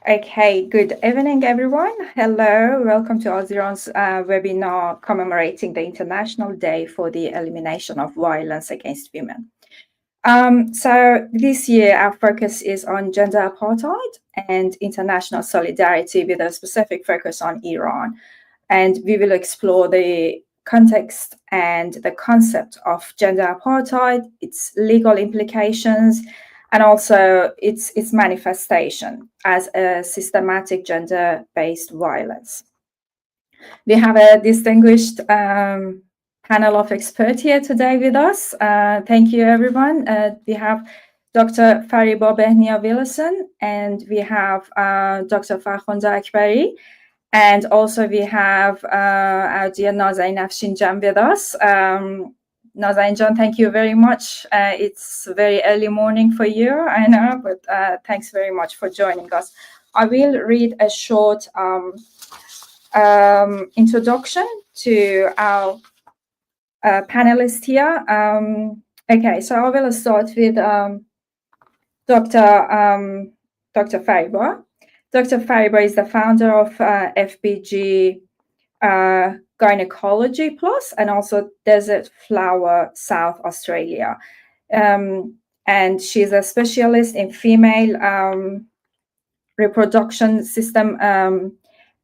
Okay, good evening, everyone. Hello, welcome to AUSIRAN's webinar commemorating the International Day for the Elimination of Violence Against Women. So this year, our focus is on gender apartheid and international solidarity with a specific focus on Iran. And we will explore the context and the concept of gender apartheid, its legal implications, and also its manifestation as a systematic gender-based violence. We have a distinguished panel of experts here today with us. Thank you, everyone. We have Dr. Fariba Behnia-Willison, and we have Dr. Farkhondeh Akbari, and also we have our dear Nazanin Afshin Jam with us. Nazanin Jam, thank you very much. It's very early morning for you, I know, but thanks very much for joining us. I will read a short introduction to our panelists here. Okay, so I will start with Dr. Fariba. Dr. Fariba is the founder of FBG Gynaecology Plus and also Desert Flower South Australia. And she's a specialist in female reproduction system,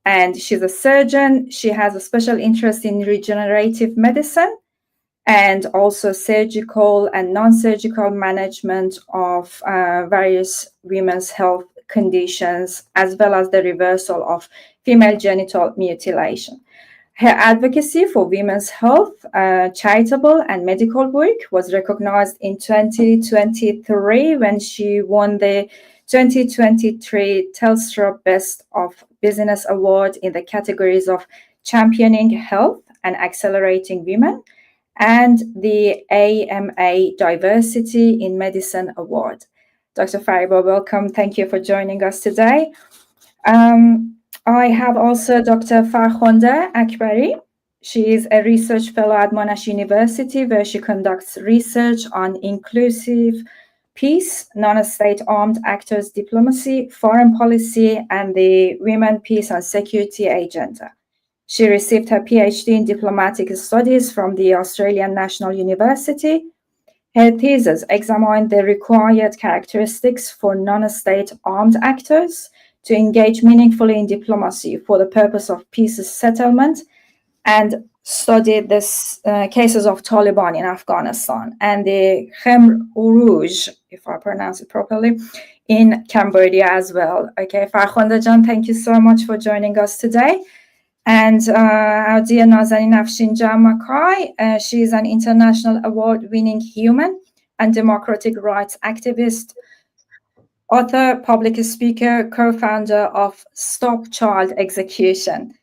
and she's a surgeon. She has a special interest in regenerative medicine and also surgical and non-surgical management of various women's health conditions, as well as the reversal of female genital mutilation. Her advocacy for women's health, charitable and medical work was recognized in 2023 when she won the 2023 Telstra Best of Business Award in the categories of Championing Health and Accelerating Women and the AMA Diversity in Medicine Award. Dr. Fariba, welcome. Thank you for joining us today. I have also Dr. Farkhondeh Akbari. She is a research fellow at Monash University, where she conducts research on inclusive peace, non-state armed actors diplomacy, foreign policy, and the Women, Peace and Security Agenda. She received her PhD in diplomatic studies from the Australian National University. Her thesis examined the required characteristics for non-state armed actors to engage meaningfully in diplomacy for the purpose of peace settlement, and studied the cases of Taliban in Afghanistan and the Khmer Rouge, if I pronounce it properly, in Cambodia as well. Okay, Farkhondeh Jan, thank you so much for joining us today. And our dear Nazanin Afshin Jam, she is an international award-winning human and democratic rights activist, author, public speaker, co-founder of Stop Child Execution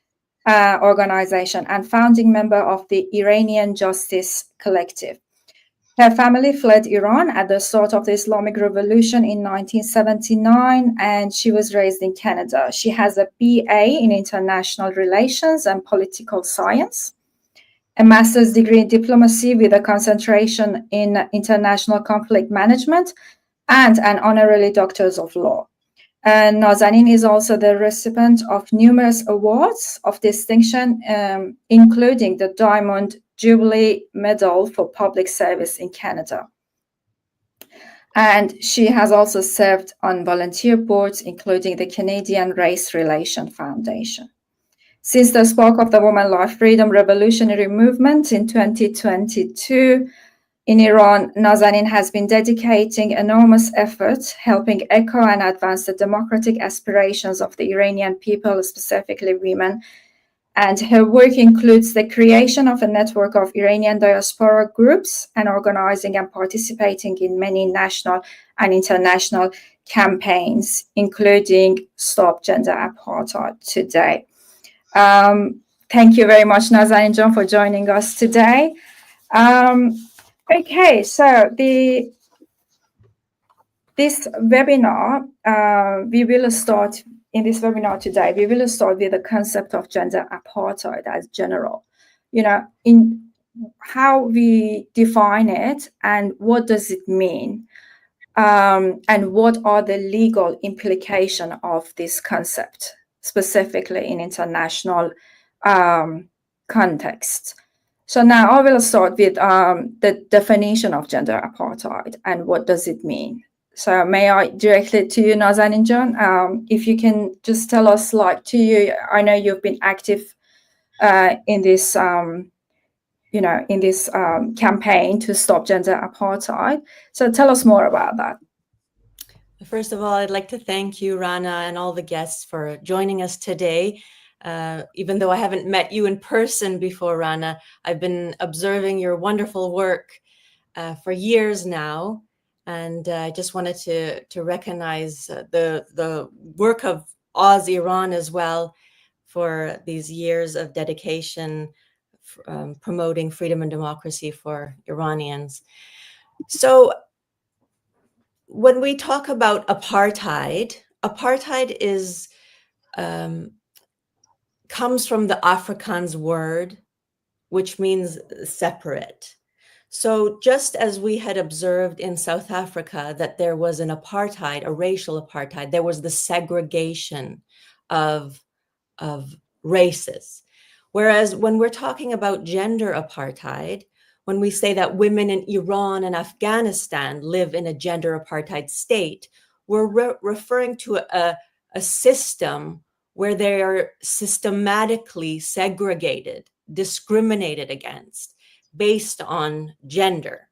organization, and founding member of the Iranian Justice Collective. Her family fled Iran at the start of the Islamic Revolution in 1979, and she was raised in Canada. She has a BA in International Relations and Political Science, a master's degree in diplomacy with a concentration in international conflict management, and an honorary doctorate of law. And Nazanin is also the recipient of numerous awards of distinction, including the Diamond Jubilee Medal for Public Service in Canada. And she has also served on volunteer boards, including the Canadian Race Relations Foundation. Since the spark of the Women Life Freedom Revolutionary Movement in 2022, in Iran, Nazanin has been dedicating enormous efforts helping echo and advance the democratic aspirations of the Iranian people, specifically women. And her work includes the creation of a network of Iranian diaspora groups and organizing and participating in many national and international campaigns, including Stop Gender Apartheid today. Thank you very much, Nazanin John, for joining us today. Okay, so this webinar, we will start with the concept of gender apartheid as general, in how we define it and what does it mean. and what are the legal implications of this concept, specifically in international context. So now I will start with the definition of gender apartheid and what does it mean. So may I direct it to you, Nazanin Jam? If you can just tell us, like, to you, I know you've been active in this, in this campaign to stop gender apartheid. So tell us more about that. First of all, I'd like to thank you, Rana, and all the guests for joining us today. Even though I haven't met you in person before, Rana, I've been observing your wonderful work for years now. And I just wanted to recognize the work of AUSIRAN as well for these years of dedication, promoting freedom and democracy for Iranians. So when we talk about apartheid is comes from the Afrikaans word, which means separate. So just as we had observed in South Africa that there was an apartheid, a racial apartheid, there was the segregation of races. Whereas when we're talking about gender apartheid, when we say that women in Iran and Afghanistan live in a gender apartheid state, we're referring to a system where they are systematically segregated, discriminated against, based on gender.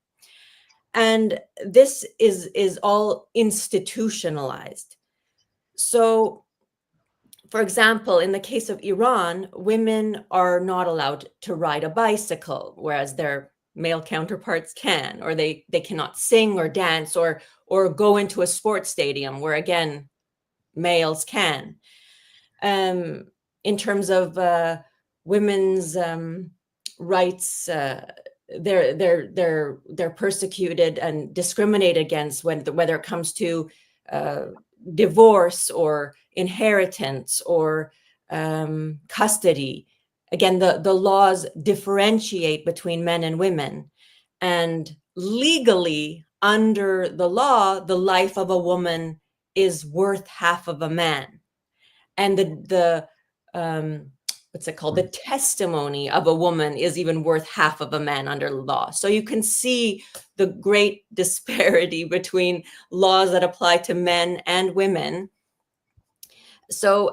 And this is all institutionalized. So, for example, in the case of Iran, women are not allowed to ride a bicycle, whereas their male counterparts can, or they cannot sing or dance or go into a sports stadium where, again, males can. In terms of women's rights, they're persecuted and discriminated against whether it comes to divorce or inheritance or custody. Again, the laws differentiate between men and women, and legally under the law, the life of a woman is worth half of a man. And the what's it called? The testimony of a woman is even worth half of a man under law. So you can see the great disparity between laws that apply to men and women. So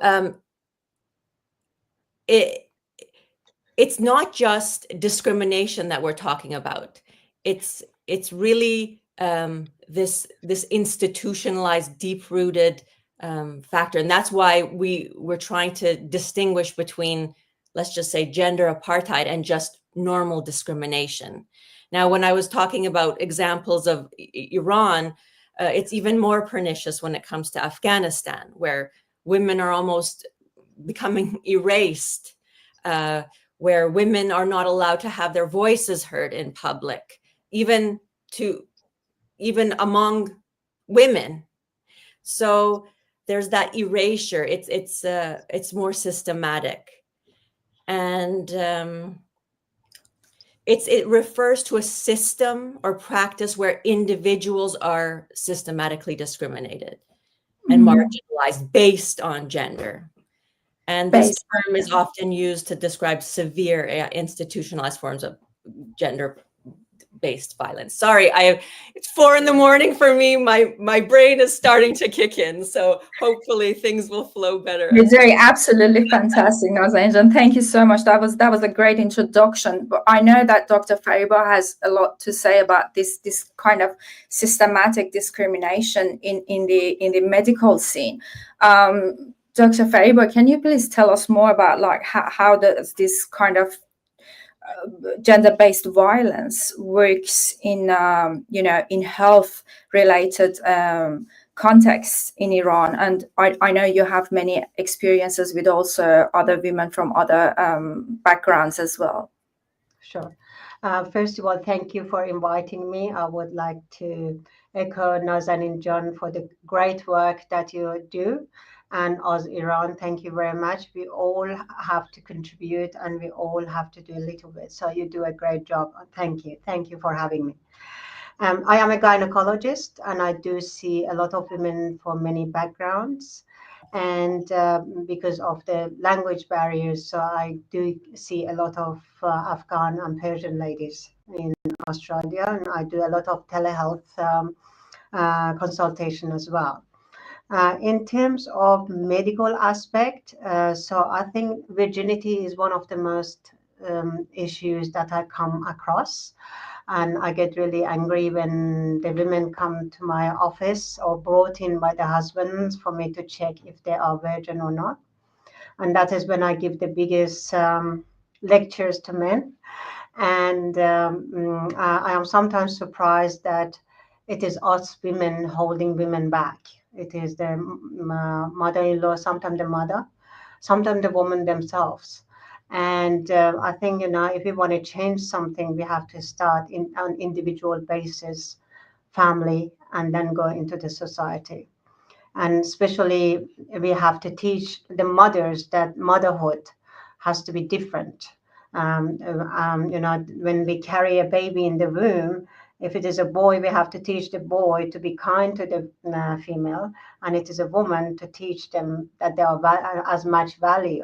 it's not just discrimination that we're talking about. It's really this institutionalized, deep-rooted factor. And that's why we're trying to distinguish between, let's just say, gender apartheid and just normal discrimination. Now, when I was talking about examples of Iran, it's even more pernicious when it comes to Afghanistan, where women are almost becoming erased, where women are not allowed to have their voices heard in public, even among women. So there's that erasure. It's more systematic, and it refers to a system or practice where individuals are systematically discriminated and marginalized based on gender. And this term is often used to describe severe institutionalized forms of gender-based violence. Sorry, it's 4 a.m. for me. My brain is starting to kick in, so hopefully things will flow better. You're doing absolutely fantastic, Nazanin Jam. Thank you so much. That was a great introduction. But I know that Dr. Fariba has a lot to say about this kind of systematic discrimination in the medical scene. Dr. Fariba, can you please tell us more about, like, how does this kind of gender-based violence works in in health-related contexts in Iran? And I know you have many experiences with also other women from other backgrounds as well. Sure. First of all, thank you for inviting me. I would like to echo Nazanin Jam for the great work that you do. And AUSIRAN, thank you very much. We all have to contribute and we all have to do a little bit. So you do a great job. Thank you. Thank you for having me. I am a gynecologist, and I do see a lot of women from many backgrounds. And because of the language barriers, so I do see a lot of Afghan and Persian ladies in Australia, and I do a lot of telehealth consultation as well. In terms of medical aspect, so I think virginity is one of the most issues that I come across. And I get really angry when the women come to my office or brought in by the husbands for me to check if they are virgin or not. And that is when I give the biggest lectures to men. And I am sometimes surprised that it is us women holding women back. It is the mother-in-law, sometimes the mother, sometimes the woman themselves. And I think, if we want to change something, we have to start on individual basis, family, and then go into the society. And especially we have to teach the mothers that motherhood has to be different. When we carry a baby in the womb, if it is a boy, we have to teach the boy to be kind to the female, and it is a woman to teach them that they are as much value.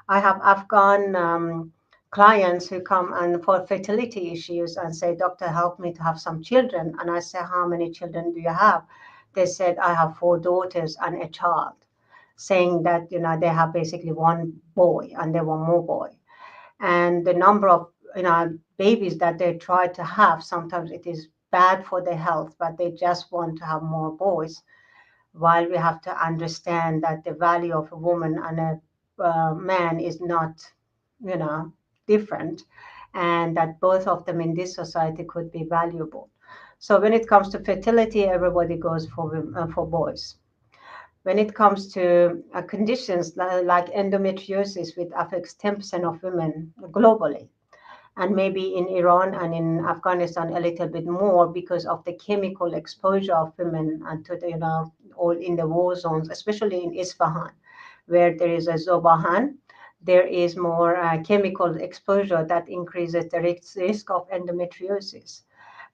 I have Afghan clients who come and for fertility issues and say, "Doctor, help me to have some children." And I say, "How many children do you have?" They said, "I have 4 daughters and a child," saying that they have basically one boy and they want more boy. And the number of babies that they try to have, sometimes it is bad for their health, but they just want to have more boys. While we have to understand that the value of a woman and a man is not different, and that both of them in this society could be valuable. So when it comes to fertility, everybody goes for boys. When it comes to conditions like endometriosis, which affects 10% of women globally, and maybe in Iran and in Afghanistan a little bit more because of the chemical exposure of women and to the all in the war zones, especially in Isfahan, where there is a Zobahan. There is more chemical exposure that increases the risk of endometriosis.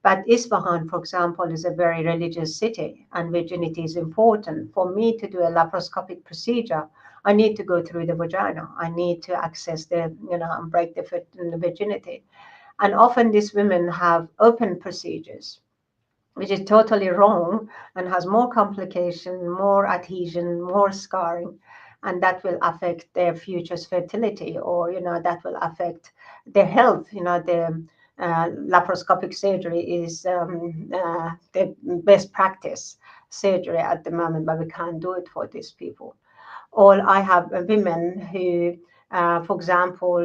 But Isfahan, for example, is a very religious city, and virginity is important. For me to do a laparoscopic procedure, I need to go through the vagina. I need to access and break the virginity. And often these women have open procedures, which is totally wrong and has more complication, more adhesion, more scarring, and that will affect their future's fertility, or that will affect their health. The laparoscopic surgery is the best practice surgery at the moment, but we can't do it for these people. Or I have women who, for example,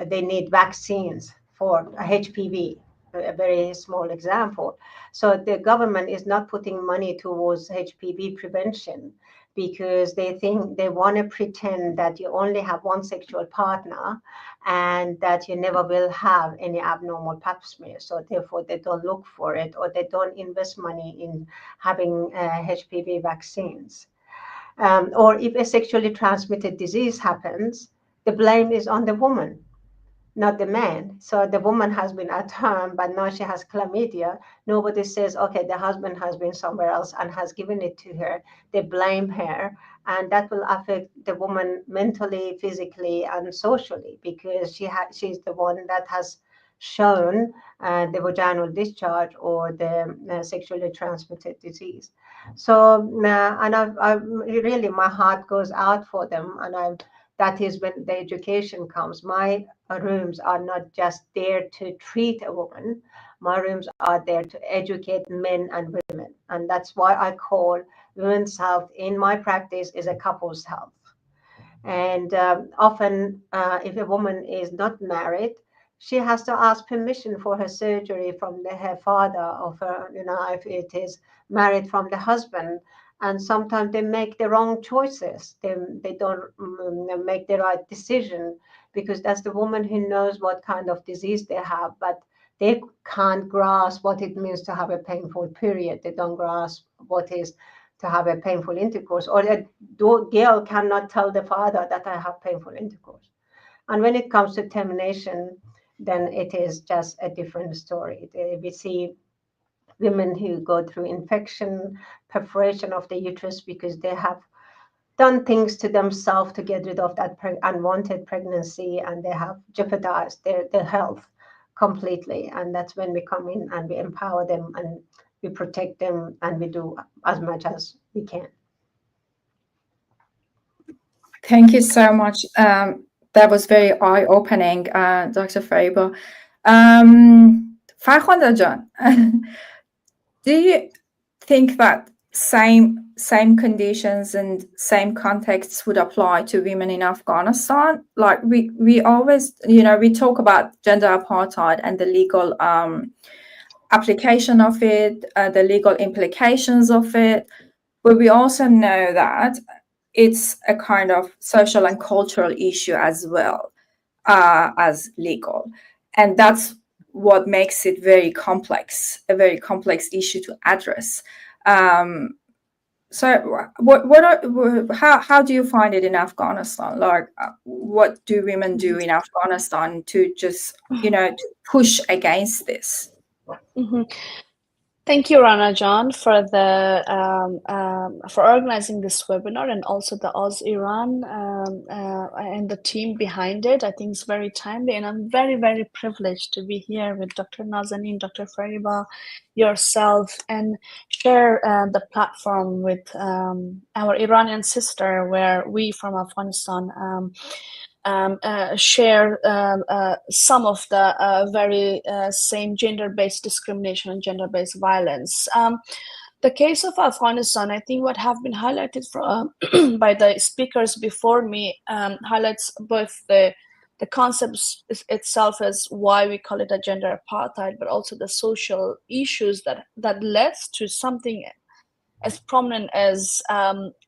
they need vaccines for HPV, a very small example. So the government is not putting money towards HPV prevention because they think they want to pretend that you only have one sexual partner and that you never will have any abnormal pap smear. So therefore they don't look for it, or they don't invest money in having HPV vaccines. Or if a sexually transmitted disease happens, the blame is on the woman, not the man. So the woman has been at home, but now she has chlamydia. Nobody says, okay, the husband has been somewhere else and has given it to her. They blame her. And that will affect the woman mentally, physically, and socially, because she's the one that has shown the vaginal discharge or the sexually transmitted disease. So, and I really, my heart goes out for them. And that is when the education comes. My rooms are not just there to treat a woman. My rooms are there to educate men and women. And that's why I call women's health in my practice is a couple's health. And often, if a woman is not married, she has to ask permission for her surgery from her father, or if it is married, from the husband. And sometimes they make the wrong choices. They don't make the right decision, because that's the woman who knows what kind of disease they have, but they can't grasp what it means to have a painful period. They don't grasp what is to have a painful intercourse, or a girl cannot tell the father that I have painful intercourse. And when it comes to termination, then it is just a different story. We see women who go through infection, perforation of the uterus, because they have done things to themselves to get rid of that unwanted pregnancy, and they have jeopardized their health completely. And that's when we come in and we empower them and we protect them and we do as much as we can. Thank you so much. That was very eye-opening, Dr. Fariba. Farkhondeh Jan, do you think that same conditions and same contexts would apply to women in Afghanistan? Like we always, we talk about gender apartheid and the legal application of it, the legal implications of it, but we also know that it's a kind of social and cultural issue as well as legal. And that's what makes it very complex, a very complex issue to address. So how do you find it in Afghanistan? Like, what do women do in Afghanistan to just, to push against this? Mm-hmm. Thank you, Rana John, for the for organizing this webinar, and also the AUSIRAN and the team behind it. I think it's very timely, and I'm very, very privileged to be here with Dr. Nazanin, Dr. Fariba, yourself, and share the platform with our Iranian sister, where we from Afghanistan share some of the very same gender-based discrimination and gender-based violence. The case of Afghanistan, I think what have been highlighted by the speakers before me highlights both the concepts itself as why we call it a gender apartheid, but also the social issues that led to something as prominent as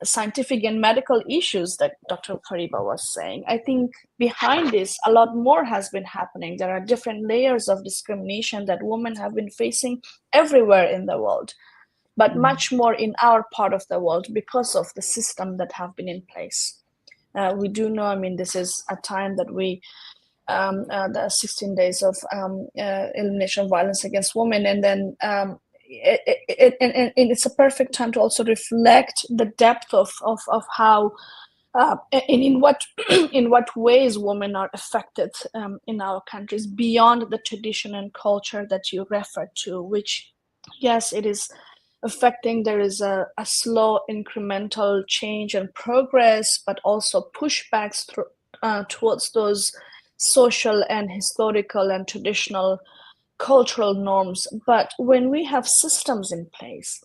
scientific and medical issues that Dr. Fariba was saying. I think behind this, a lot more has been happening. There are different layers of discrimination that women have been facing everywhere in the world, but much more in our part of the world because of the system that have been in place. We do know, I mean, this is a time that we, the 16 days of elimination of violence against women, and then it's a perfect time to also reflect the depth of how and in what in what ways women are affected in our countries beyond the tradition and culture that you referred to, which, yes, it is affecting. There is a slow incremental change and progress, but also pushbacks towards those social and historical and traditional cultural norms. But when we have systems in place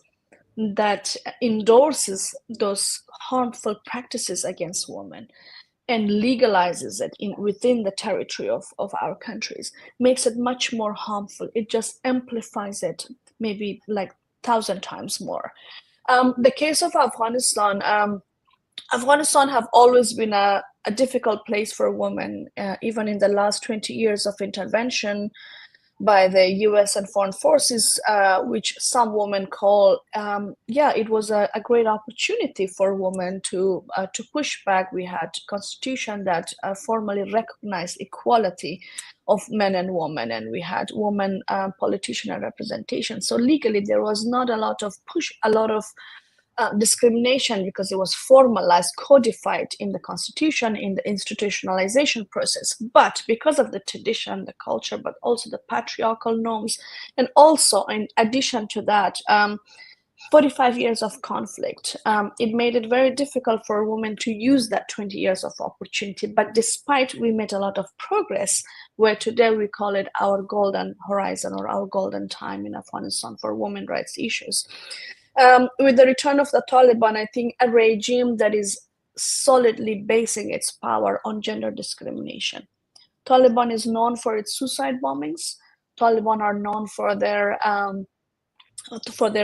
that endorses those harmful practices against women and legalizes it within the territory of our countries, makes it much more harmful. It just amplifies it maybe like 1,000 times more. The case of Afghanistan, Afghanistan have always been a difficult place for women, even in the last 20 years of intervention by the US and foreign forces, which some women call, it was a great opportunity for women to push back. We had a constitution that formally recognized equality of men and women, and we had women politician and representation. So legally, there was not a lot of discrimination because it was formalized, codified in the constitution, in the institutionalization process. But because of the tradition, the culture, but also the patriarchal norms, and also in addition to that, 45 years of conflict, it made it very difficult for women to use that 20 years of opportunity. But despite we made a lot of progress, where today we call it our golden horizon or our golden time in Afghanistan for women rights issues. With the return of the Taliban, I think a regime that is solidly basing its power on gender discrimination. Taliban is known for its suicide bombings. Taliban are known for their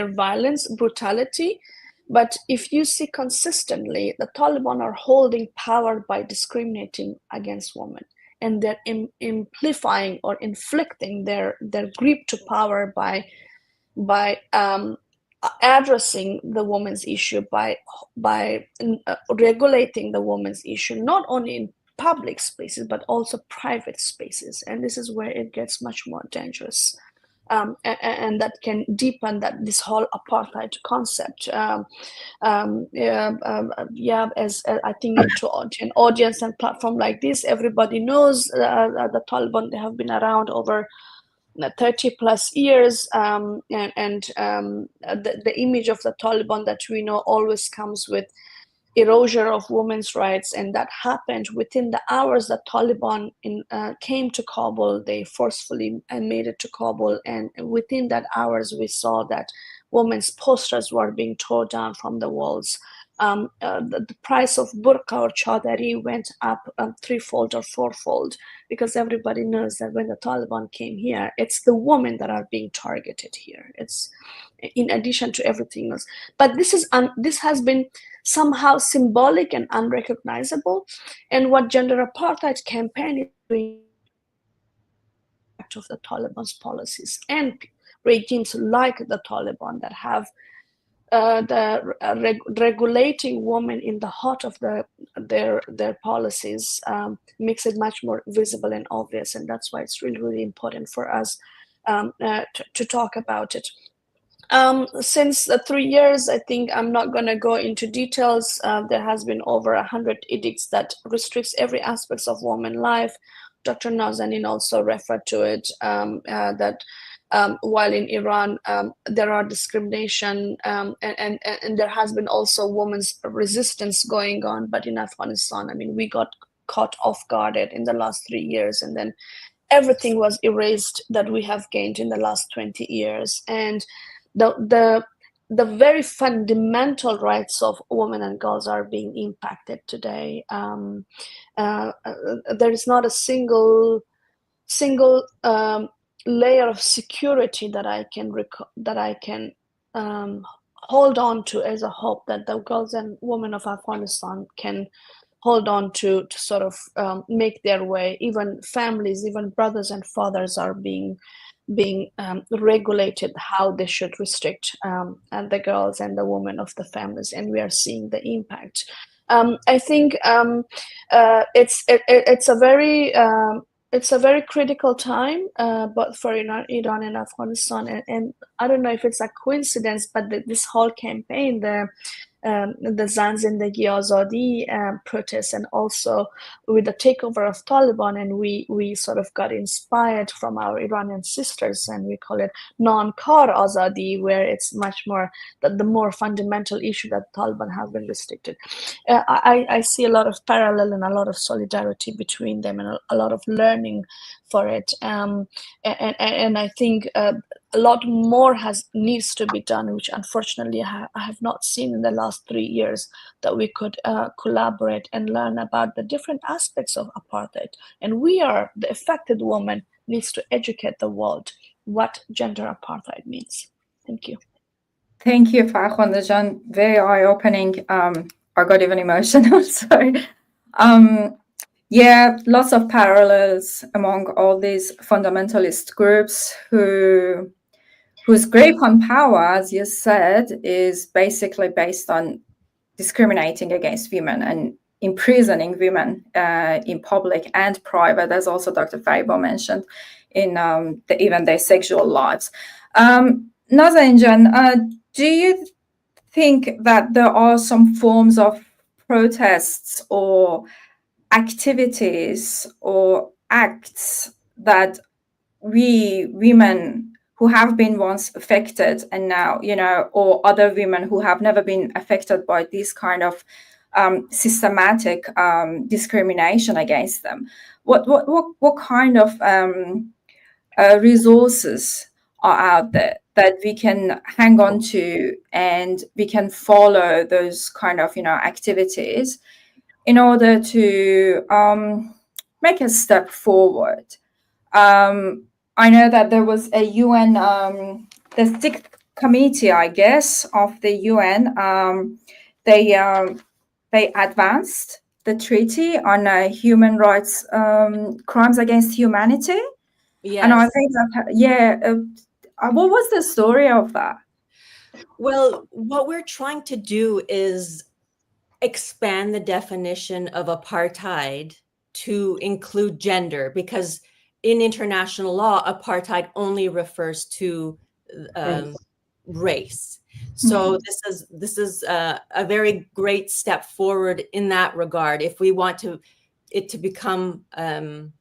violence, brutality. But if you see consistently, the Taliban are holding power by discriminating against women, and they're amplifying or inflicting their grip to power by addressing the woman's issue, by regulating the woman's issue, not only in public spaces, but also private spaces. And this is where it gets much more dangerous. and that can deepen this whole apartheid concept. As I think to an audience and platform like this, everybody knows the Taliban. They have been around over 30 plus years, the image of the Taliban that we know always comes with erosion of women's rights, and that happened within the hours that Taliban came to Kabul. They forcefully made it to Kabul, and within that hours we saw that women's posters were being torn down from the walls. The price of burqa or chadari went up threefold or fourfold, because everybody knows that when the Taliban came here, it's the women that are being targeted here. It's in addition to everything else. But this has been somehow symbolic and unrecognizable. And what gender apartheid campaign is doing of the Taliban's policies and regimes like the Taliban that have regulating women in the heart of their policies makes it much more visible and obvious, and that's why it's really, really important for us to talk about it. Since 3 years, I think I'm not going to go into details. There has been over 100 edicts that restricts every aspect of women's life. Dr. Nazanin also referred to it, that while in Iran there are discrimination and there has been also women's resistance going on, but in Afghanistan, I mean, we got caught off guard in the last 3 years, and then everything was erased that we have gained in the last 20 years. And the very fundamental rights of women and girls are being impacted today. There is not a single layer of security that I can hold on to as a hope that the girls and women of Afghanistan can hold on to sort of make their way. Even families, even brothers and fathers are being regulated how they should restrict and the girls and the women of the families, and we are seeing the impact. I think it's a very critical time, but for Iran and Afghanistan, and I don't know if it's a coincidence, but this whole campaign, the Zan Zindagi Azadi protests, and also with the takeover of Taliban, and we sort of got inspired from our Iranian sisters, and we call it non-kar Azadi, where it's much more the more fundamental issue that Taliban have been restricted. I see a lot of parallel and a lot of solidarity between them, and a lot of learning for it. And I think a lot more needs to be done, which unfortunately I have not seen in the last 3 years, that we could collaborate and learn about the different aspects of apartheid. And the affected woman needs to educate the world what gender apartheid means. Thank you. Thank you, Farkhondeh Jan. Very eye-opening. I got even emotional. So, yeah, lots of parallels among all these fundamentalist groups whose grip on power, as you said, is basically based on discriminating against women and imprisoning women in public and private, as also Dr. Fariba mentioned, in even their sexual lives. Nazanin Jan, do you think that there are some forms of protests or activities or acts that we women who have been once affected and now, or other women who have never been affected by this kind of systematic discrimination against them, what kind of resources are out there that we can hang on to, and we can follow those kind of activities in order to make a step forward? I know that there was a UN, the sixth committee, I guess, of the UN. They advanced the treaty on human rights, crimes against humanity. Yes. And I think that, what was the story of that? Well, what we're trying to do is expand the definition of apartheid to include gender, because in international law, apartheid only refers to race. So this is a very great step forward in that regard. If we want it to become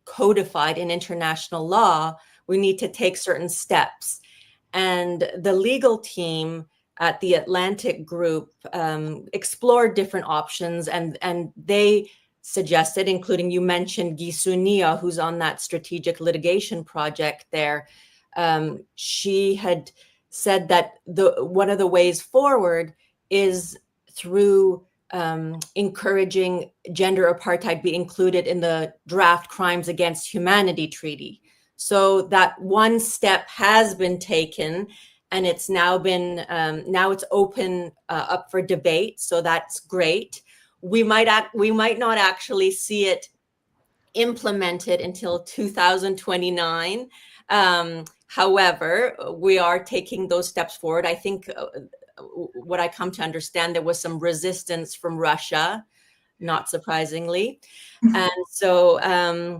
codified in international law, we need to take certain steps. And the legal team at the Atlantic Group explored different options, and they suggested, including, you mentioned Gisunia, who's on that strategic litigation project there. She had said that one of the ways forward is through encouraging gender apartheid be included in the draft Crimes Against Humanity Treaty. So that one step has been taken, and it's now been now it's open up for debate. So that's great. We might not actually see it implemented until 2029. However, we are taking those steps forward. I think what I come to understand, there was some resistance from Russia, not surprisingly. And so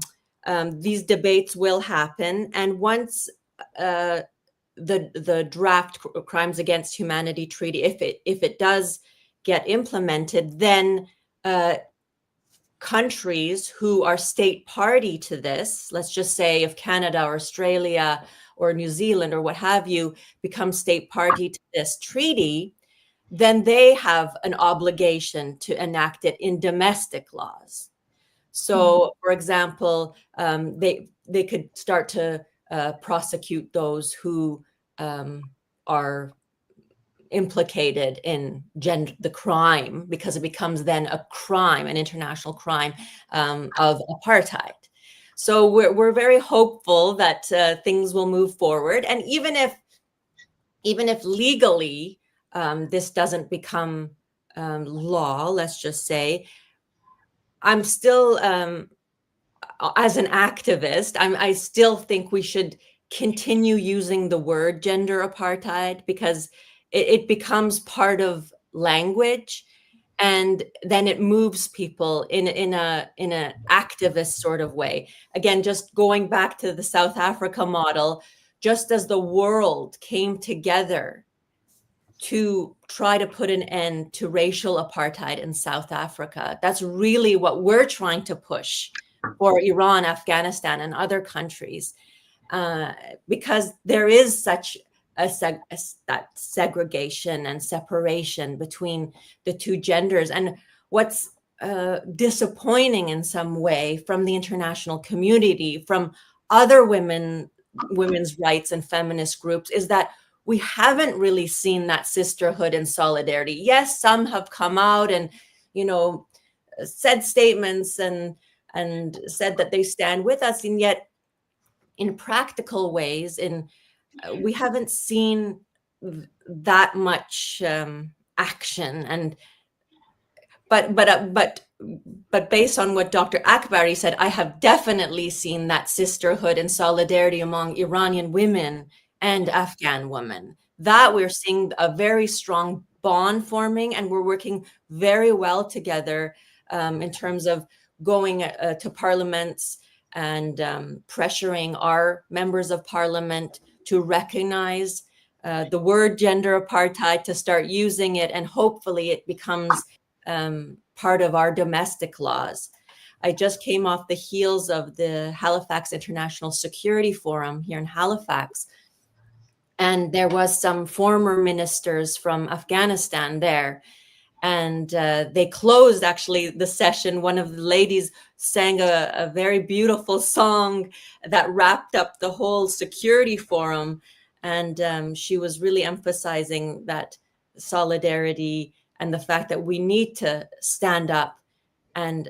these debates will happen. And once the draft Crimes Against Humanity Treaty, if it does get implemented, then countries who are state party to this, let's just say if Canada or Australia or New Zealand or what have you become state party to this treaty, then they have an obligation to enact it in domestic laws. So, for example, they could start to prosecute those who are implicated in the crime, because it becomes then a crime, an international crime of apartheid. So we're very hopeful that things will move forward, and even if legally this doesn't become law, let's just say, I'm still as an activist, I still think we should continue using the word gender apartheid, because it becomes part of language, and then it moves people in an activist sort of way. Again, just going back to the South Africa model, just as the world came together to try to put an end to racial apartheid in South Africa, that's really what we're trying to push for Iran, Afghanistan, and other countries, because there is such that segregation and separation between the two genders. And what's disappointing in some way from the international community, from other women's rights and feminist groups, is that we haven't really seen that sisterhood and solidarity. Yes, some have come out and, said statements and said that they stand with us, and yet in practical ways, we haven't seen that much action. And but based on what Dr. Akbari said, I have definitely seen that sisterhood and solidarity among Iranian women and Afghan women. That we're seeing a very strong bond forming, and we're working very well together in terms of going to parliaments and pressuring our members of parliament to recognize the word gender apartheid, to start using it, and hopefully it becomes part of our domestic laws. I just came off the heels of the Halifax International Security Forum here in Halifax, and there was some former ministers from Afghanistan there, and they closed actually the session. One of the ladies sang a very beautiful song that wrapped up the whole security forum, and she was really emphasizing that solidarity and the fact that we need to stand up, and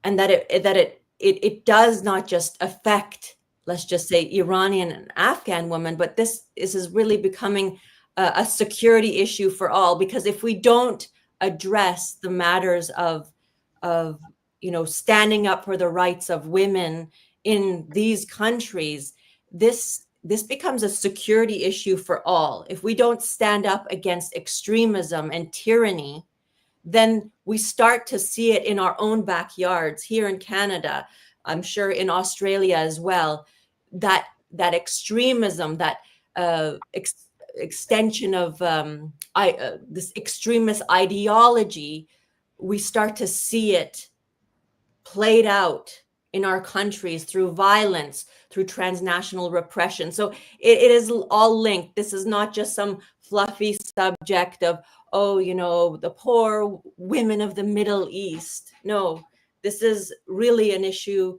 that it does not just affect, let's just say, Iranian and Afghan women, but this is really becoming a security issue for all. Because if we don't address the matters of standing up for the rights of women in these countries, this becomes a security issue for all. If we don't stand up against extremism and tyranny, then we start to see it in our own backyards here in Canada. I'm sure in Australia as well, that extremism, that extension of this extremist ideology, we start to see it played out in our countries through violence, through transnational repression. So it is all linked. This is not just some fluffy subject of, oh, you know, the poor women of the Middle East. No, this is really an issue.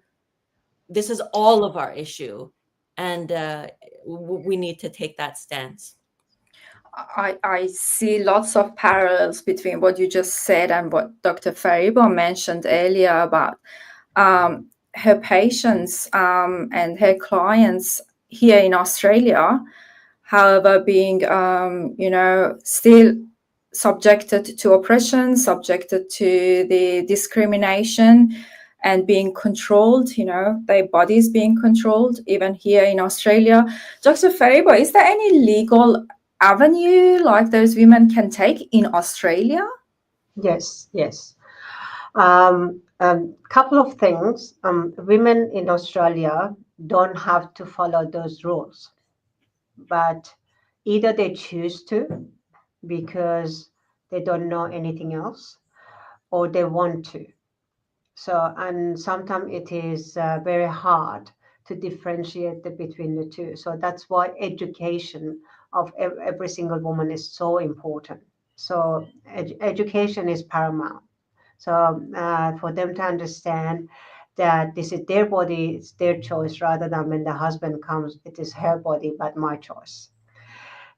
This is all of our issue. And we need to take that stance. I see lots of parallels between what you just said and what Dr. Fariba mentioned earlier about her patients and her clients here in Australia, however, being, still subjected to oppression, subjected to the discrimination, and being controlled, their bodies being controlled, even here in Australia. Dr. Fariba, is there any legal avenue like those women can take in Australia? Yes. Couple of things. Women in Australia don't have to follow those rules, but either they choose to because they don't know anything else, or they want to. So, and sometimes it is very hard to differentiate between the two. So that's why education of every single woman is so important. So education is paramount. So for them to understand that this is their body, it's their choice, rather than when the husband comes, it is her body, but my choice.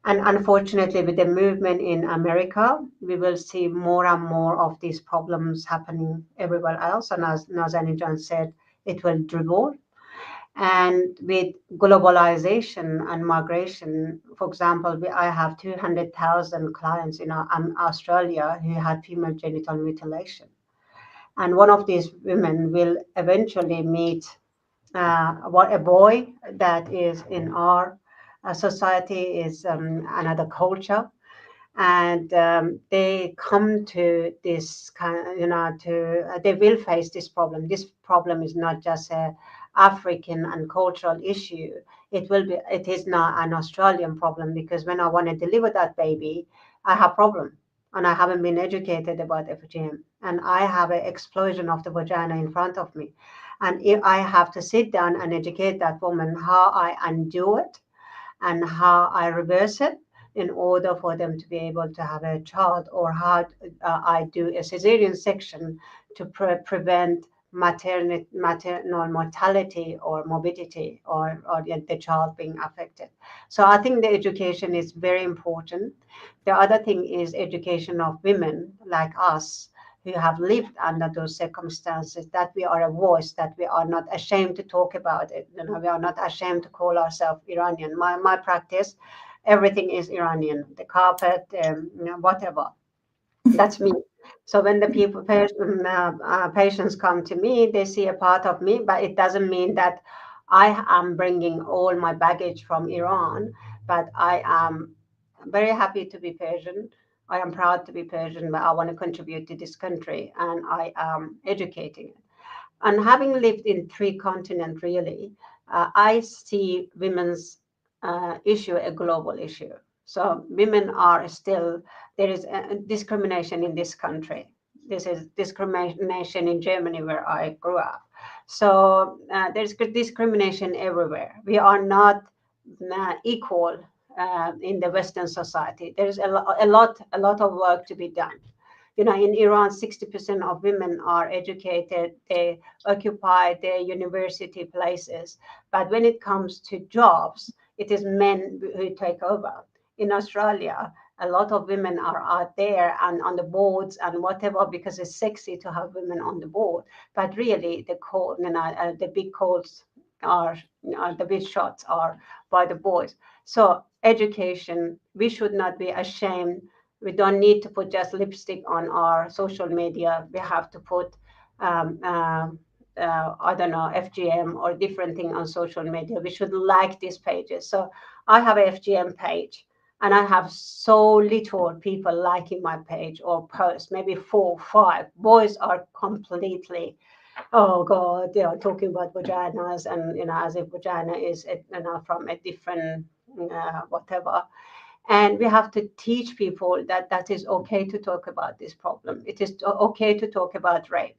And unfortunately, with the movement in America, we will see more and more of these problems happening everywhere else. And as Nazanin Jam said, it will dribble. And with globalization and migration, for example, I have 200,000 clients in Australia who had female genital mutilation. And one of these women will eventually meet a boy that is in our society, is another culture, and they come to this kind, they will face this problem. This problem is not just a African and cultural issue. It is now an Australian problem, because when I want to deliver that baby, I have problem, and I haven't been educated about FGM, and I have an explosion of the vagina in front of me. And if I have to sit down and educate that woman how I undo it and how I reverse it in order for them to be able to have a child, or how I do a cesarean section to prevent maternal mortality or morbidity, or the child being affected. So I think the education is very important. The other thing is education of women like us, who have lived under those circumstances, that we are a voice, that we are not ashamed to talk about it. We are not ashamed to call ourselves Iranian. My practice, everything is Iranian. The carpet, whatever. That's me. So when the patients come to me, they see a part of me, but it doesn't mean that I am bringing all my baggage from Iran. But I am very happy to be Persian. I am proud to be Persian, but I want to contribute to this country, and I am educating it. And having lived in 3 continents, really, I see women's issue a global issue. So women are still, there is discrimination in this country. This is discrimination in Germany, where I grew up. So there's discrimination everywhere. We are not equal in the Western society. There's a lot of work to be done. In Iran, 60% of women are educated. They occupy their university places. But when it comes to jobs, it is men who take over. In Australia, a lot of women are out there and on the boards and whatever, because it's sexy to have women on the board. But really, the big calls are, the big shots are by the boys. So education, we should not be ashamed. We don't need to put just lipstick on our social media. We have to put, I don't know, FGM or different thing on social media. We should like these pages. So I have a FGM page, and I have so little people liking my page or post, maybe 4 or 5. Boys are completely oh God, talking about vaginas and, as if vagina is, from a different whatever. And we have to teach people that that is okay to talk about this problem. It is okay to talk about rape.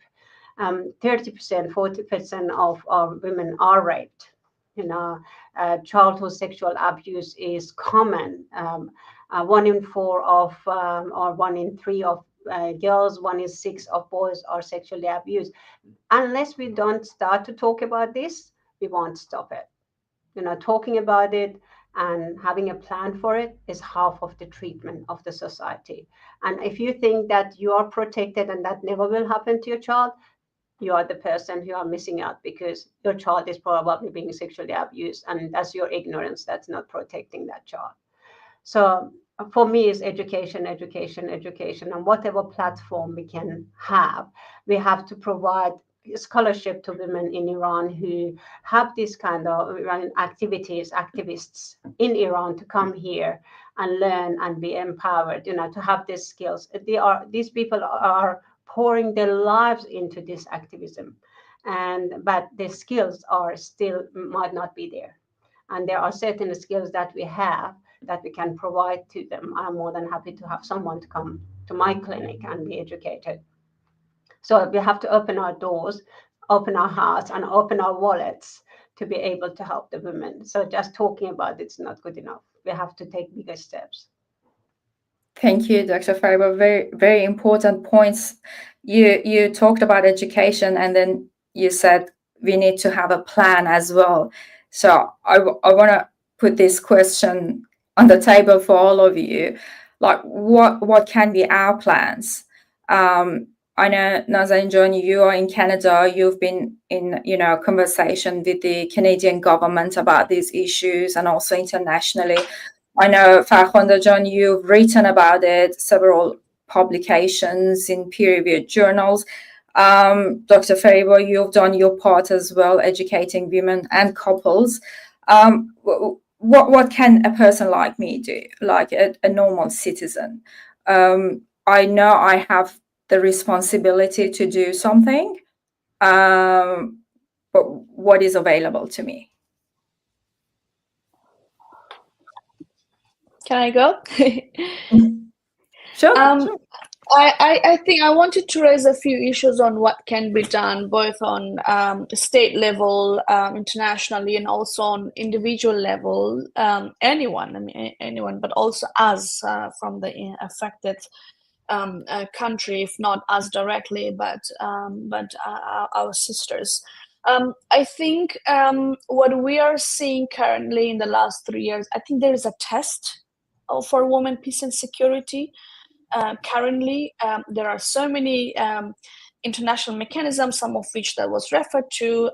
30%, 40% of our women are raped. Childhood sexual abuse is common. 1 in 4 of, or 1 in 3 of girls, 1 in 6 of boys are sexually abused. Unless we don't start to talk about this, we won't stop it. Talking about it and having a plan for it is half of the treatment of the society. And if you think that you are protected and that never will happen to your child, you are the person who are missing out, because your child is probably being sexually abused, and that's your ignorance that's not protecting that child. So for me, it's education, education, education, and whatever platform we can have, we have to provide scholarship to women in Iran who have this kind of activists in Iran to come here and learn and be empowered, to have these skills. These people are pouring their lives into this activism, but the skills are still might not be there. And there are certain skills that we have that we can provide to them. I'm more than happy to have someone to come to my clinic and be educated. So we have to open our doors, open our hearts, and open our wallets to be able to help the women. So just talking about it's not good enough. We have to take bigger steps. Thank you, Dr. Fariba. Very, very important points. You talked about education, and then you said we need to have a plan as well. So I want to put this question on the table for all of you. Like, what can be our plans? I know, Nazanin John, you are in Canada. You've been in, conversation with the Canadian government about these issues, and also internationally. I know, Farkhondeh John, you've written about it, several publications in peer-reviewed journals. Dr. Fariba, you've done your part as well, educating women and couples. What can a person like me do, like a normal citizen? I know I have the responsibility to do something, but what is available to me? Can I go? Sure. I think I wanted to raise a few issues on what can be done, both on state level, internationally, and also on individual level. Anyone, but also us from the affected country, if not us directly, but our sisters. I think what we are seeing currently in the last 3 years, I think there is a test for women, peace and security. Currently, there are so many international mechanisms, some of which that was referred to,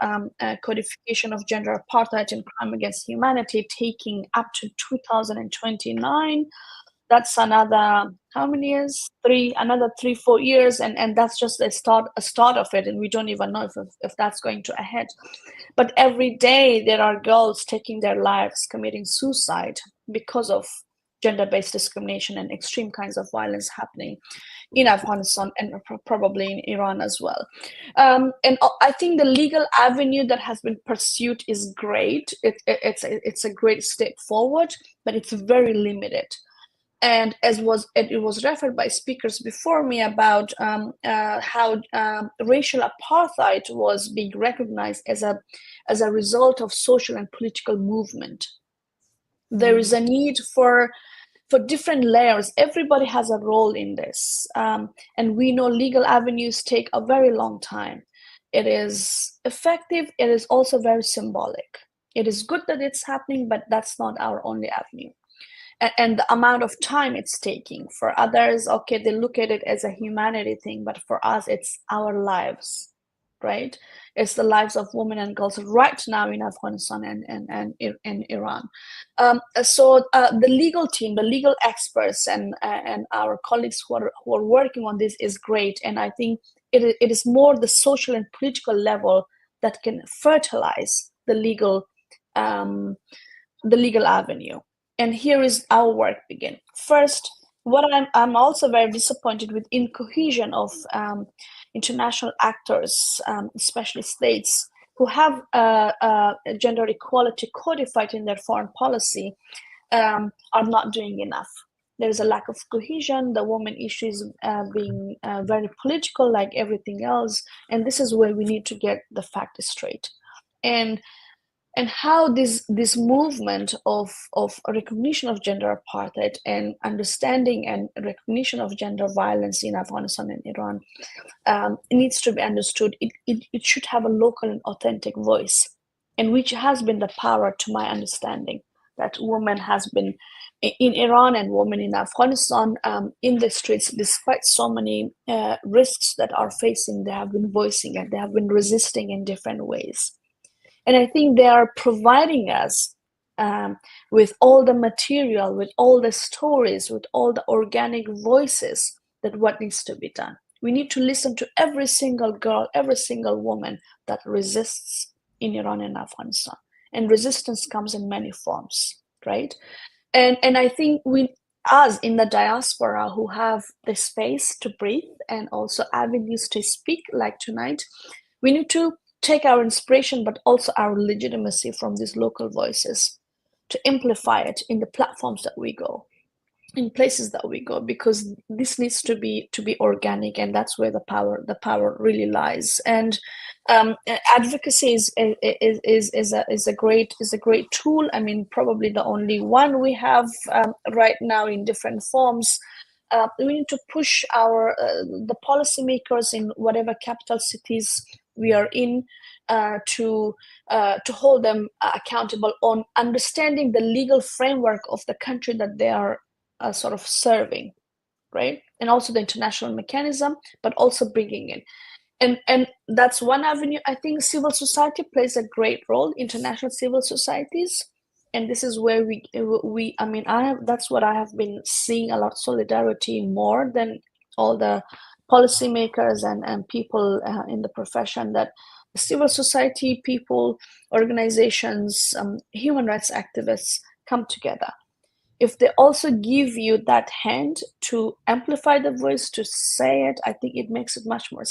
codification of gender apartheid and crime against humanity, taking up to 2029. That's another, how many years? Another 3-4 years, and that's just a start of it, and we don't even know if that's going to ahead. But every day there are girls taking their lives, committing suicide because of gender-based discrimination and extreme kinds of violence happening in Afghanistan and probably in Iran as well. And I think the legal avenue that has been pursued is great. It's a great step forward, but it's very limited. And it was referred by speakers before me about how racial apartheid was being recognized as a result of social and political movement. There is a need for different layers. Everybody has a role in this. And we know legal avenues take a very long time. It is effective. It is also very symbolic. It is good that it's happening, but that's not our only avenue. And the amount of time it's taking. For others, okay, they look at it as a humanity thing, but for us, it's our lives, right? It's the lives of women and girls right now in Afghanistan and in Iran. So the legal team, the legal experts, and our colleagues who are working on this is great. And I think it is more the social and political level that can fertilize the legal avenue. And here is our work begin. First, what I'm also very disappointed with incohesion of international actors, especially states, who have gender equality codified in their foreign policy, are not doing enough. There is a lack of cohesion. The woman issue is being very political, like everything else, and this is where we need to get the fact straight. And how this movement of recognition of gender apartheid and understanding and recognition of gender violence in Afghanistan and Iran needs to be understood. It should have a local and authentic voice, and which has been the power, to my understanding, that women has been in Iran and women in Afghanistan in the streets, despite so many risks that are facing, they have been voicing and they have been resisting in different ways. And I think they are providing us with all the material, with all the stories, with all the organic voices that what needs to be done. We need to listen to every single girl, every single woman that resists in Iran and Afghanistan. And resistance comes in many forms, right? And I think us in the diaspora who have the space to breathe and also avenues to speak, like tonight, we need to take our inspiration, but also our legitimacy from these local voices to amplify it in the platforms that we go, in places that we go, because this needs to be organic, and that's where the power really lies. And advocacy is a great tool. I mean, probably the only one we have right now in different forms. We need to push the policymakers in whatever capital cities we are in to hold them accountable on understanding the legal framework of the country that they are sort of serving, right? And also the international mechanism, but also bringing in. And that's one avenue. I think civil society plays a great role, international civil societies. And this is where that's what I have been seeing a lot of solidarity more than all the policymakers and people in the profession, that civil society people, organizations, human rights activists come together. If they also give you that hand to amplify the voice, to say it, I think it makes it much more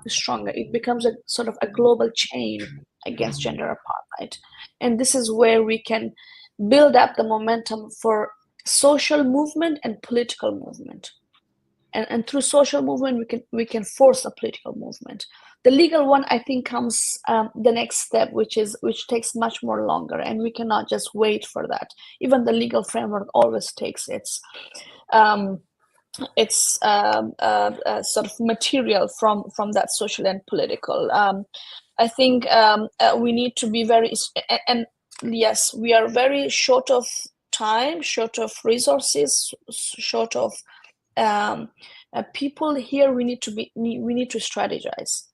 stronger. It becomes a sort of a global chain against gender apartheid. And this is where we can build up the momentum for social movement and political movement. And through social movement, we can force a political movement. The legal one, I think, comes the next step, which takes much more longer, and we cannot just wait for that. Even the legal framework always takes its sort of material from that social and political. I think we need to be very, and yes, we are very short of time, short of resources, short of people here. We need to strategize.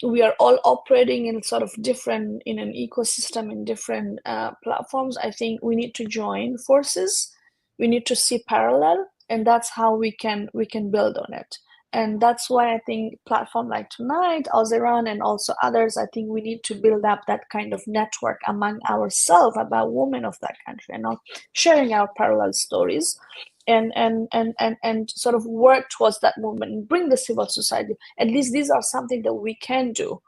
We are all operating in sort of different, in an ecosystem, in different platforms. I think we need to join forces. We need to see parallel, and that's how we can build on it. And that's why I think platform like tonight, AUSIRAN, and also others, I think we need to build up that kind of network among ourselves about women of that country, and not sharing our parallel stories, and sort of work towards that movement and bring the civil society. At least these are something that we can do,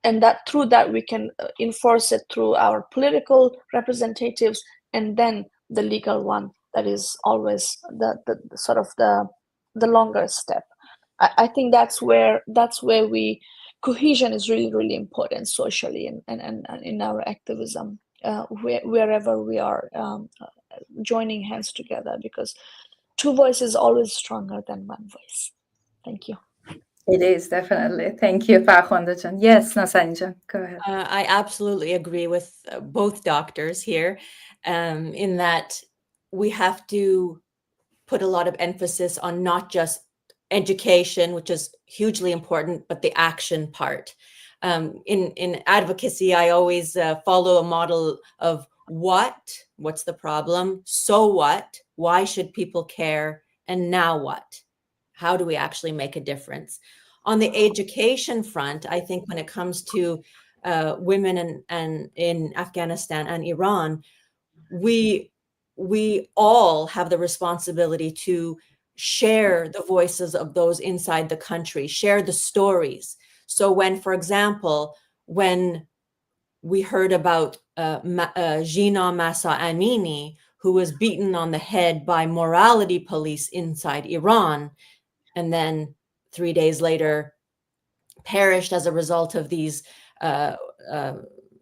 and that through that we can enforce it through our political representatives, and then the legal one, that is always the sort of the longer step. I think that's where cohesion is really, really important socially and in our activism, wherever we are joining hands together, because two voices is always stronger than one voice. Thank you. It is, definitely. Thank you, Farkhondeh. Yes, Nazanin, go ahead. I absolutely agree with both doctors here, in that we have to put a lot of emphasis on not just education, which is hugely important, but the action part. In advocacy, I always follow a model of what's the problem, so what, why should people care, and now what? How do we actually make a difference? On the education front, I think when it comes to women and in Afghanistan and Iran, we we all have the responsibility to share the voices of those inside the country, share the stories. So when, for example, when we heard about Jina Mahsa Amini, who was beaten on the head by morality police inside Iran, and then 3 days later perished as a result of these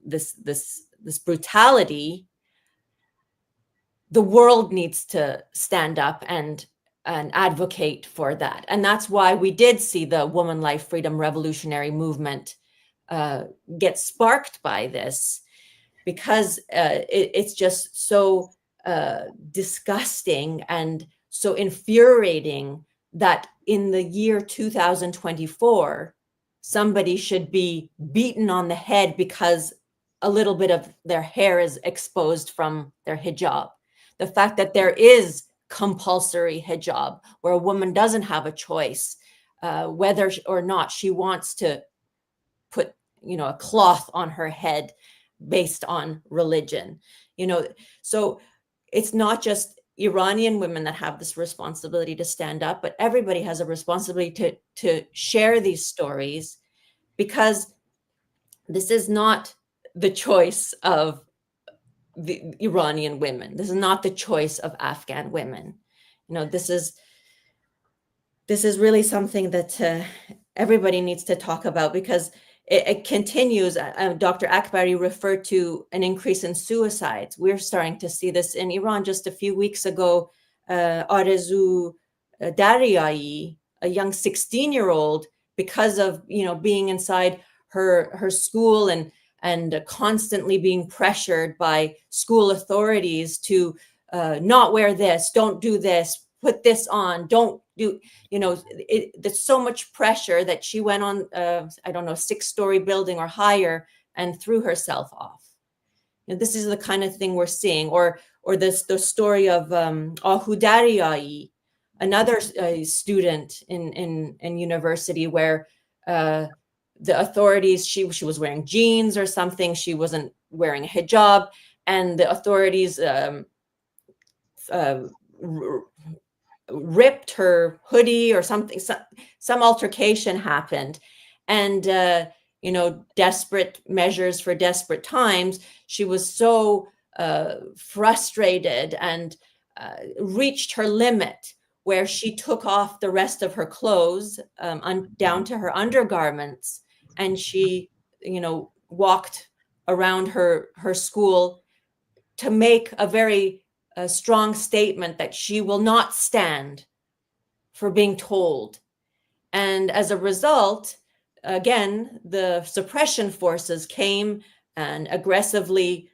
this brutality. The world needs to stand up and advocate for that. And that's why we did see the Woman Life Freedom Revolutionary Movement get sparked by this, because it's just so disgusting and so infuriating that in the year 2024, somebody should be beaten on the head because a little bit of their hair is exposed from their hijab. The fact that there is compulsory hijab, where a woman doesn't have a choice whether or not she wants to put, a cloth on her head based on religion. So it's not just Iranian women that have this responsibility to stand up, but everybody has a responsibility to share these stories, because this is not the choice of the Iranian women. This is not the choice of Afghan women. This is really something that everybody needs to talk about, because it continues. Dr. Akbari referred to an increase in suicides. We're starting to see this in Iran. Just a few weeks ago, Arezu Daryai, a young 16-year-old, because of being inside her school and constantly being pressured by school authorities to not wear this, don't do this, put this on, don't do, there's so much pressure that she went on, a 6-story building or higher and threw herself off. This is the kind of thing we're seeing. Or the story of Ahu Daryai, another student in university, where the authorities, she was wearing jeans or something, she wasn't wearing a hijab, and the authorities ripped her hoodie or something. Some altercation happened, and desperate measures for desperate times, she was so frustrated and reached her limit, where she took off the rest of her clothes down to her undergarments, and she walked around her school to make a very strong statement that she will not stand for being told. And as a result, again, the suppression forces came and aggressively,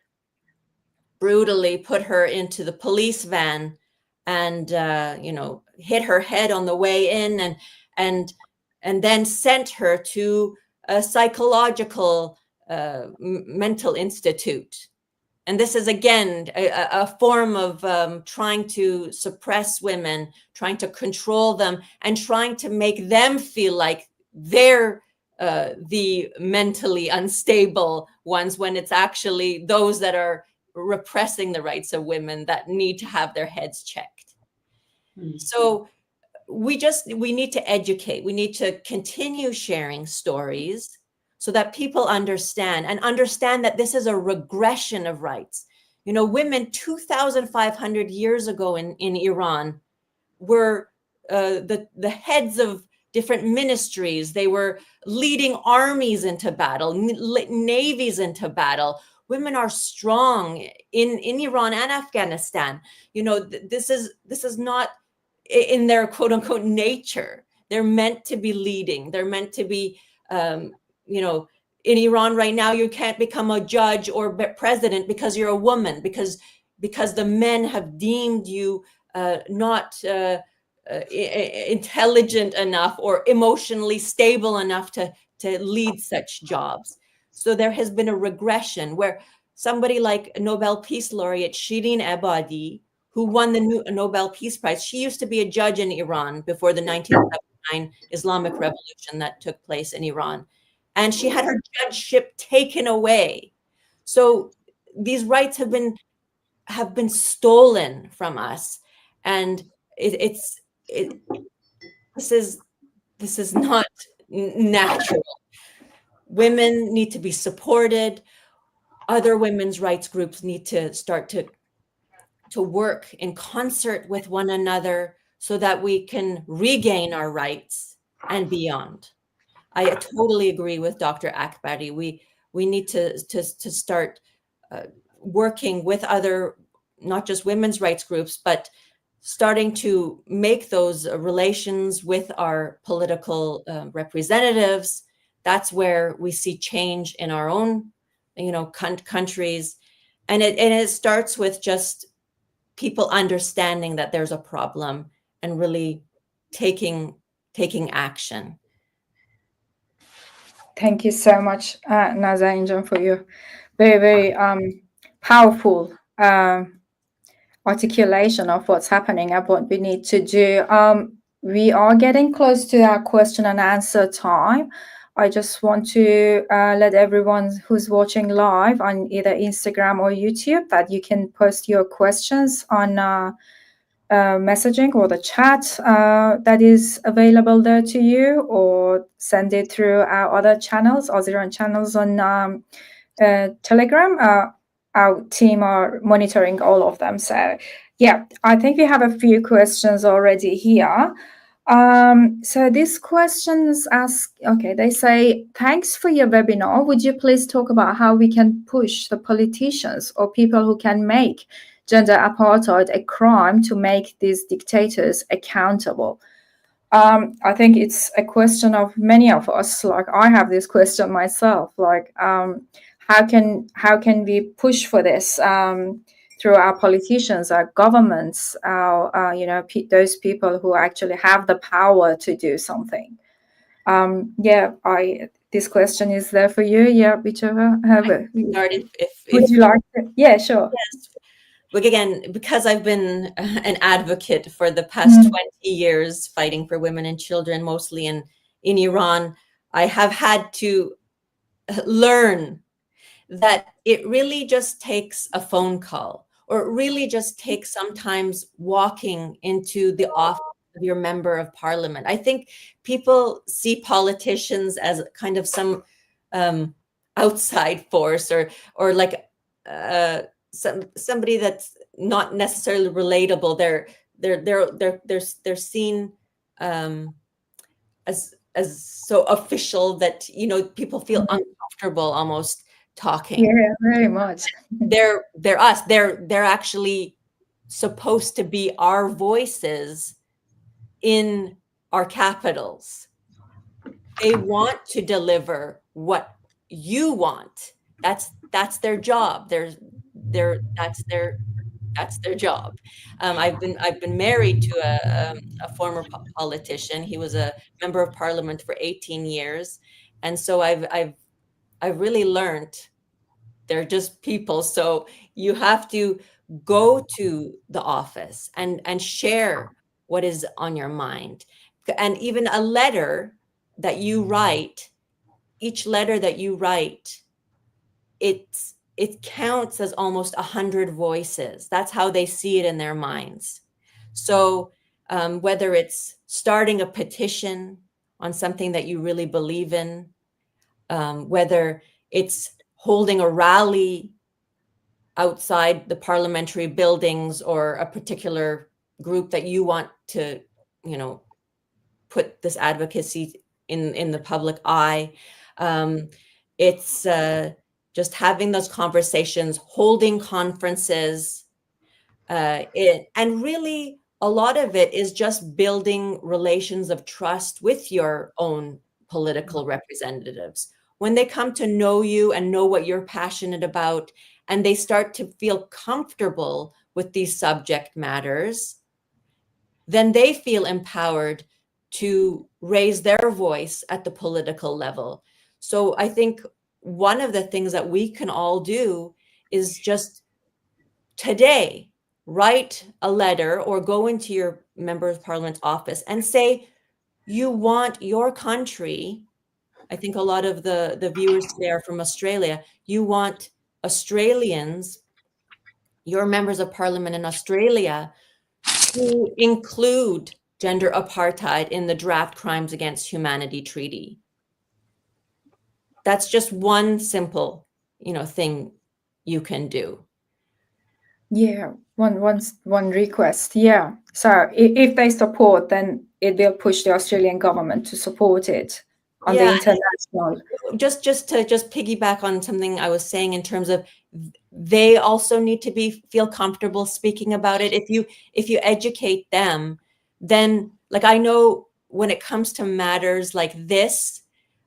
brutally put her into the police van and hit her head on the way in, and then sent her to a psychological mental institute. And this is, again, a form of trying to suppress women, trying to control them, and trying to make them feel like they're the mentally unstable ones, when it's actually those that are repressing the rights of women that need to have their heads checked. Mm-hmm. So we need to educate. We need to continue sharing stories so that people understand that this is a regression of rights. Women 2,500 years ago in Iran were the heads of different ministries. They were leading armies into battle, navies into battle. Women are strong in Iran and Afghanistan. This is not in their quote unquote nature. They're meant to be leading. They're meant to be, in Iran right now, you can't become a judge or president because you're a woman, because the men have deemed you not intelligent enough or emotionally stable enough to lead such jobs. So there has been a regression where somebody like Nobel Peace Laureate Shirin Ebadi, who won the Nobel Peace Prize, she used to be a judge in Iran before the 1979 Islamic Revolution that took place in Iran. And she had her judgeship taken away. So these rights have been have been stolen from us, and this is not natural. Women need to be supported. Other women's rights groups need to start to work in concert with one another so that we can regain our rights and beyond. I totally agree with Dr. Akbari. We need to start working with other, not just women's rights groups, but starting to make those relations with our political representatives. That's where we see change in our own, countries, and it starts with just people understanding that there's a problem and really taking action. Thank you so much, Nazanin Jam, for your very, very powerful articulation of what's happening and what we need to do. We are getting close to our question and answer time. I just want to let everyone who's watching live on either Instagram or YouTube that you can post your questions on messaging or the chat that is available there to you, or send it through our other channels, AUSIRAN channels on Telegram. Our team are monitoring all of them. So yeah, I think we have a few questions already here. So these questions ask, okay, they say, thanks for your webinar. Would you please talk about how we can push the politicians or people who can make gender apartheid a crime to make these dictators accountable? I think it's a question of many of us. Like, I have this question myself, like, how can we push for this through our politicians, our governments, our those people who actually have the power to do something? This question is there for you. Yeah, whichever. Would you like to? Yeah, sure. Yes. But again, because I've been an advocate for the past 20 years fighting for women and children, mostly in Iran, I have had to learn that it really just takes a phone call, or it really just takes sometimes walking into the office of your member of parliament. I think people see politicians as kind of some outside force, or like somebody that's not necessarily relatable. They're seen as so official that people feel uncomfortable almost talking. Yeah, very much. They're us. They're actually supposed to be our voices in our capitals. They want to deliver what you want. That's their job. That's their job. I've been married to a former politician. He was a member of parliament for 18 years, and so I've really learned they're just people. So you have to go to the office and share what is on your mind. And even a letter that you write, each letter that you write, it counts as almost 100 voices. That's how they see it in their minds. So whether it's starting a petition on something that you really believe in, whether it's holding a rally outside the parliamentary buildings, or a particular group that you want to, put this advocacy in the public eye. It's just having those conversations, holding conferences, and really a lot of it is just building relations of trust with your own political representatives. When they come to know you and know what you're passionate about, and they start to feel comfortable with these subject matters, then they feel empowered to raise their voice at the political level. So I think one of the things that we can all do is just today write a letter or go into your member of parliament's office and say you want your country. I think a lot of the viewers today are from Australia. You want Australians, your members of parliament in Australia to include gender apartheid in the draft Crimes Against Humanity Treaty. That's just one simple, thing you can do. Yeah, one request. Yeah. So if they support, then it will push the Australian government to support it on the international. Just to piggyback on something I was saying in terms of they also need to feel comfortable speaking about it. If you educate them, then like I know when it comes to matters like this,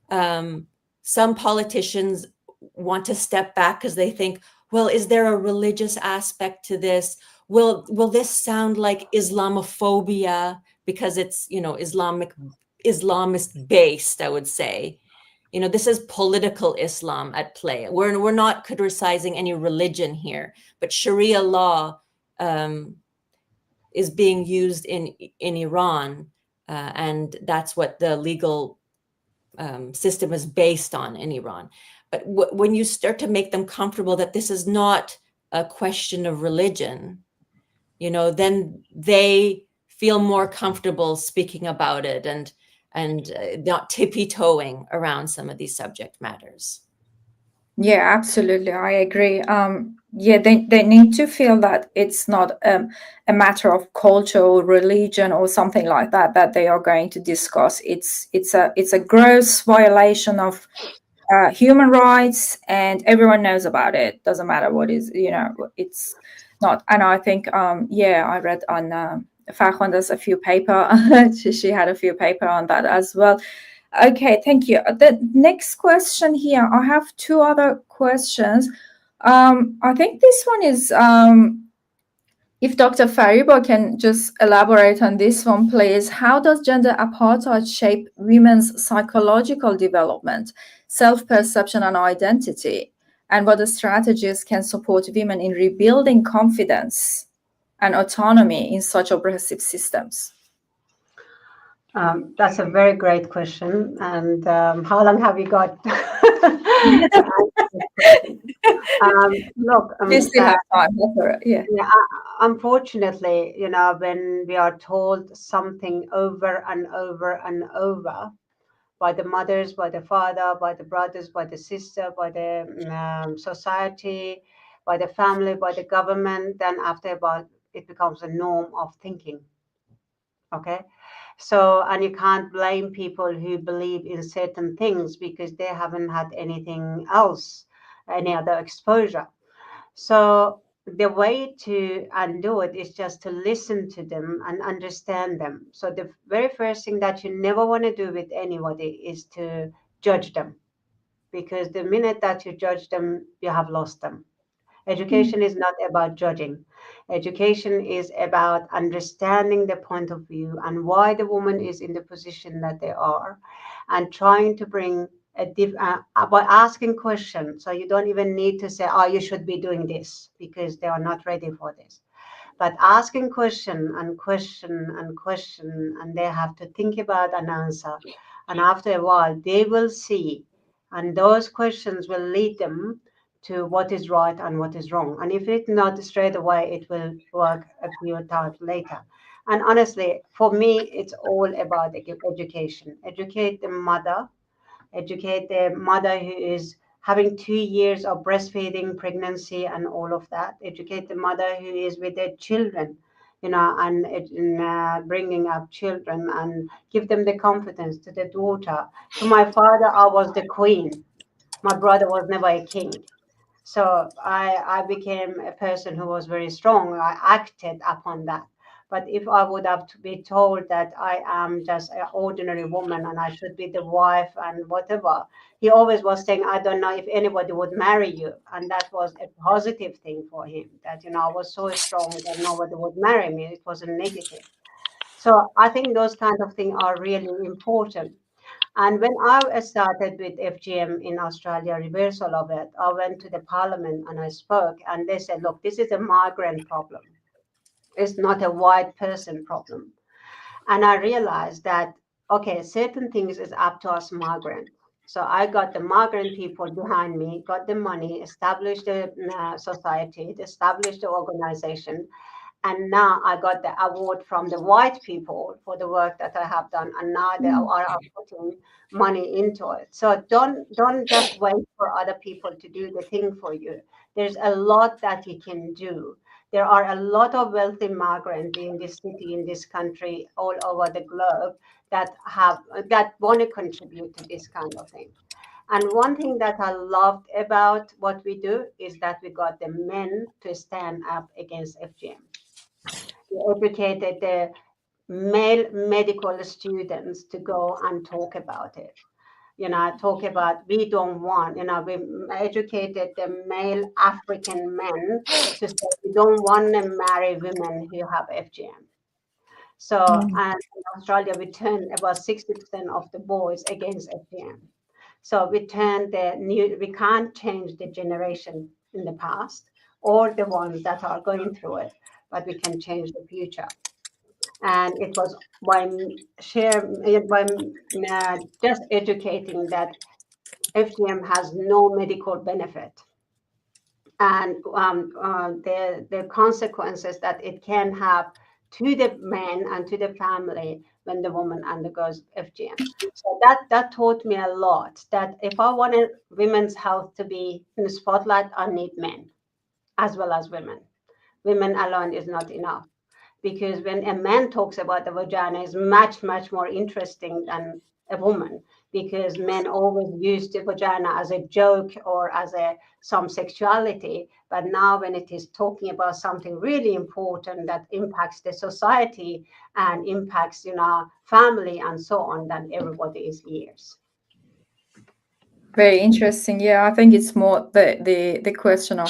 some politicians want to step back because they think, well, is there a religious aspect to this? Will this sound like Islamophobia because it's Islamist based, I would say. This is political Islam at play. We're not criticizing any religion here, but Sharia law is being used in Iran, and that's what the legal system is based on in Iran. But when you start to make them comfortable that this is not a question of religion, then they feel more comfortable speaking about it and not tippy-toeing around some of these subject matters. Yeah, absolutely. I agree. Yeah, they need to feel that it's not a matter of culture or religion or something like that they are going to discuss. It's a gross violation of human rights, and everyone knows about it. Doesn't matter what is, it's not. And I think, I read on Farkhondeh's a few paper. she had a few paper on that as well. Okay, thank you. The next question here, I have two other questions. I think this one is, if Dr. Fariba can just elaborate on this one, please. How does gender apartheid shape women's psychological development, self-perception and identity? And what strategies can support women in rebuilding confidence and autonomy in such oppressive systems? That's a very great question. And how long have you got? Look, we still have time. Yeah. Unfortunately, when we are told something over and over and over by the mothers, by the father, by the brothers, by the sister, by the society, by the family, by the government, then after about it becomes a norm of thinking. Okay. So, and you can't blame people who believe in certain things because they haven't had anything else, any other exposure. So the way to undo it is just to listen to them and understand them. So the very first thing that you never want to do with anybody is to judge them, because the minute that you judge them, you have lost them. Education is not about judging. Education is about understanding the point of view and why the woman is in the position that they are, and trying to bring by asking questions. So you don't even need to say, oh, you should be doing this, because they are not ready for this. But asking question and question and question, and they have to think about an answer. And after a while, they will see, and those questions will lead them to what is right and what is wrong. And if it's not straight away, it will work a few times later. And honestly, for me, it's all about education. Educate the mother who is having 2 years of breastfeeding, pregnancy, and all of that. Educate the mother who is with their children, and bringing up children, and give them the confidence to the daughter. To my father, I was the queen. My brother was never a king. So I became a person who was very strong. I acted upon that. But if I would have to be told that I am just an ordinary woman and I should be the wife and whatever, he always was saying, I don't know if anybody would marry you. And that was a positive thing for him, that, I was so strong that nobody would marry me. It was a negative. So I think those kind of things are really important. And when I started with FGM in Australia, reversal of it, I went to the parliament and I spoke, and they said, look, this is a migrant problem. It's not a white person problem. And I realized that, okay, certain things is up to us migrants. So I got the migrant people behind me, got the money, established the society, established the organization, and now I got the award from the white people for the work that I have done, and now they are putting money into it. So don't just wait for other people to do the thing for you. There's a lot that you can do. There are a lot of wealthy migrants in this city, in this country, all over the globe that want to contribute to this kind of thing. And one thing that I loved about what we do is that we got the men to stand up against FGM. We educated the male medical students to go and talk about it. Talk about we don't want, we educated the male African men to say we don't want to marry women who have FGM. So, and in Australia, we turned about 60% of the boys against FGM. So we can't change the generation in the past or the ones that are going through it, but we can change the future. And it was by just educating that FGM has no medical benefit, and the consequences that it can have to the men and to the family when the woman undergoes FGM. So that taught me a lot, that if I wanted women's health to be in the spotlight, I need men as well as women. Women alone is not enough, because when a man talks about the vagina, is much, much more interesting than a woman, because men always use the vagina as a joke or as some sexuality. But now when it is talking about something really important that impacts the society and impacts, family and so on, then everybody is ears. Very interesting. Yeah, I think it's more the question of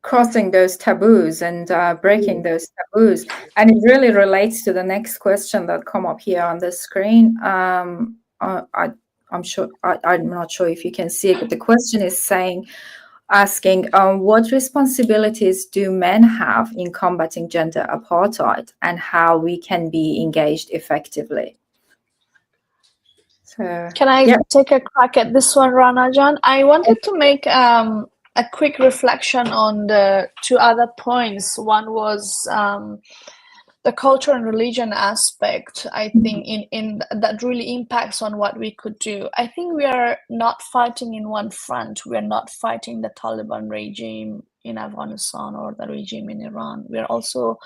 crossing those taboos and breaking those taboos, and it really relates to the next question that come up here on the screen. I'm not sure if you can see it, but the question is asking what responsibilities do men have in combating gender apartheid, and how we can be engaged effectively. So, can I take a crack at this one, Rana Jan? I wanted to make a quick reflection on the two other points. One was the culture and religion aspect. I think in that really impacts on what we could do. I think we are not fighting in one front. We are not fighting the Taliban regime in Afghanistan or the regime in Iran. We are also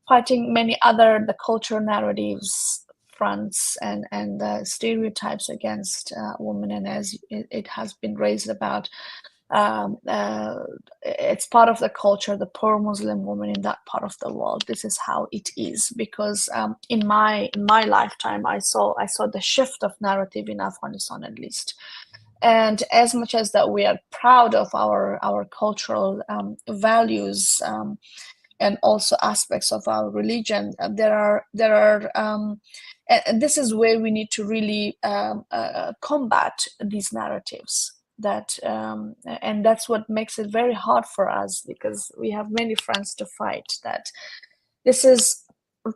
fighting many other the cultural narratives, fronts, and the stereotypes against women. And as it has been raised about, it's part of the culture, the poor Muslim woman in that part of the world. This is how it is, because in my lifetime I saw the shift of narrative in Afghanistan, at least. And as much as that we are proud of our cultural values and also aspects of our religion, there are and this is where we need to really combat these narratives. That and that's what makes it very hard for us, because we have many fronts to fight. That this is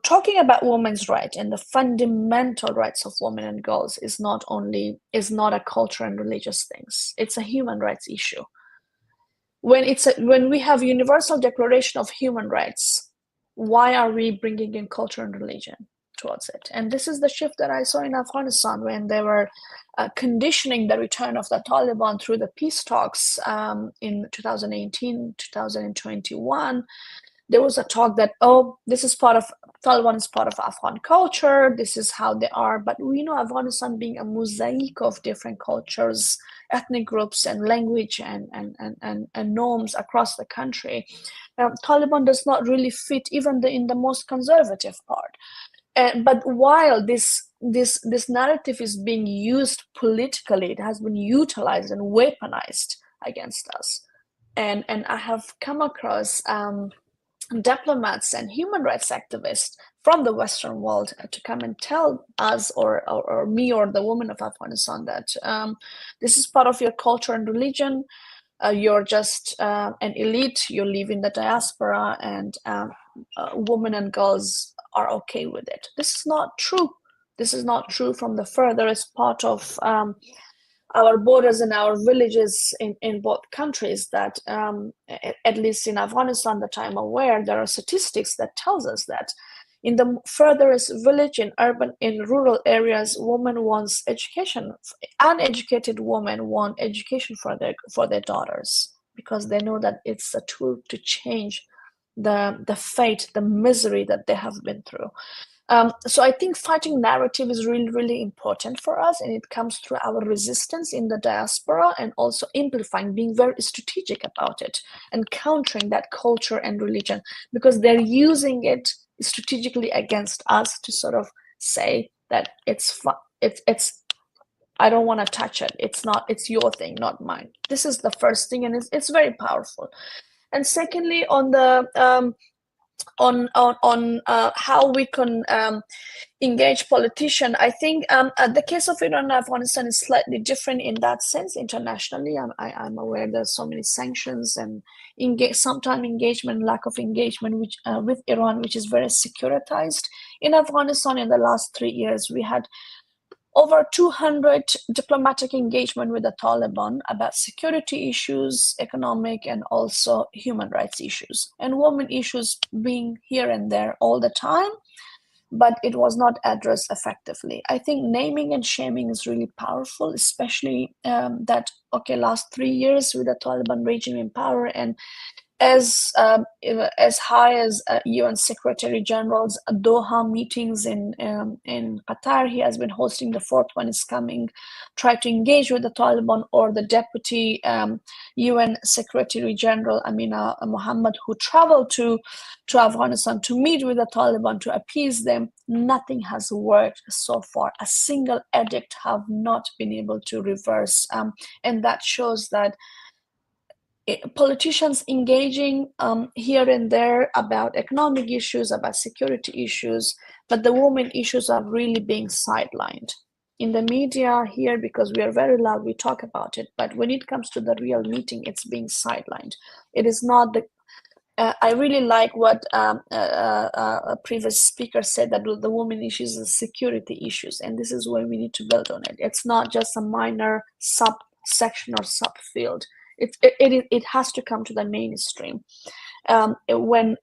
talking about women's rights and the fundamental rights of women and girls is not a cultural and religious things. It's a human rights issue. When we have Universal Declaration of Human Rights, why are we bringing in culture and religion towards it? And this is the shift that I saw in Afghanistan when they were conditioning the return of the Taliban through the peace talks in 2018, 2021. There was a talk that, this is Taliban is part of Afghan culture, this is how they are. But we know Afghanistan being a mosaic of different cultures, ethnic groups, and language and norms across the country. Taliban does not really fit even in the most conservative part. But while this narrative is being used politically, it has been utilized and weaponized against us. And I have come across diplomats and human rights activists from the Western world to come and tell us or me or the women of Afghanistan that this is part of your culture and religion. You're just an elite. You live in the diaspora, and women and girls are okay with it. This is not true. This is not true from the furthest part of our borders and our villages in both countries, that at least in Afghanistan that I'm aware, there are statistics that tells us that in the furthest village, in rural areas, women wants education. Uneducated women want education for their daughters, because they know that it's a tool to change the fate, the misery that they have been through. So I think fighting narrative is really, really important for us, and it comes through our resistance in the diaspora, and also amplifying, being very strategic about it, and countering that culture and religion, because they're using it strategically against us to sort of say that it's I don't want to touch it. It's your thing, not mine. This is the first thing, and it's very powerful. And secondly, on the how we can engage politicians, I think the case of Iran and Afghanistan is slightly different in that sense. Internationally, I'm aware there's so many sanctions and sometimes engagement, lack of engagement with Iran, which is very securitized. In Afghanistan, in the last 3 years, we had over 200 diplomatic engagement with the Taliban about security issues, economic, and also human rights issues, and women issues being here and there all the time, but it was not addressed effectively. I think naming and shaming is really powerful, especially that, okay, last 3 years with the Taliban regime in power, and as high as UN Secretary General's Doha meetings in Qatar, he has been hosting. The fourth one is coming. Try to engage with the Taliban, or the Deputy UN Secretary General Amina Mohammed, who traveled to Afghanistan to meet with the Taliban to appease them. Nothing has worked so far. A single edict have not been able to reverse, and that shows that politicians engaging here and there about economic issues, about security issues, but the women issues are really being sidelined. In the media here, because we are very loud, we talk about it, but when it comes to the real meeting, it's being sidelined. It is not the I really like what a previous speaker said, that the women issues are security issues, and this is where we need to build on it. It's not just a minor subsection or subfield. It has to come to the mainstream. When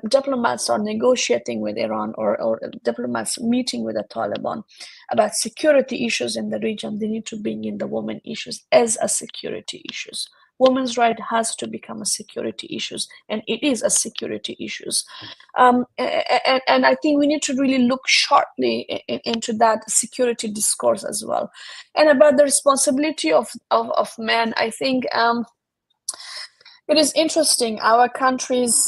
diplomats are negotiating with Iran, or diplomats meeting with the Taliban about security issues in the region, they need to bring in the women issues as a security issues. Women's right has to become a security issues, and it is a security issues. And I think we need to really look sharply into that security discourse as well. And about the responsibility of men, I think it is interesting, our countries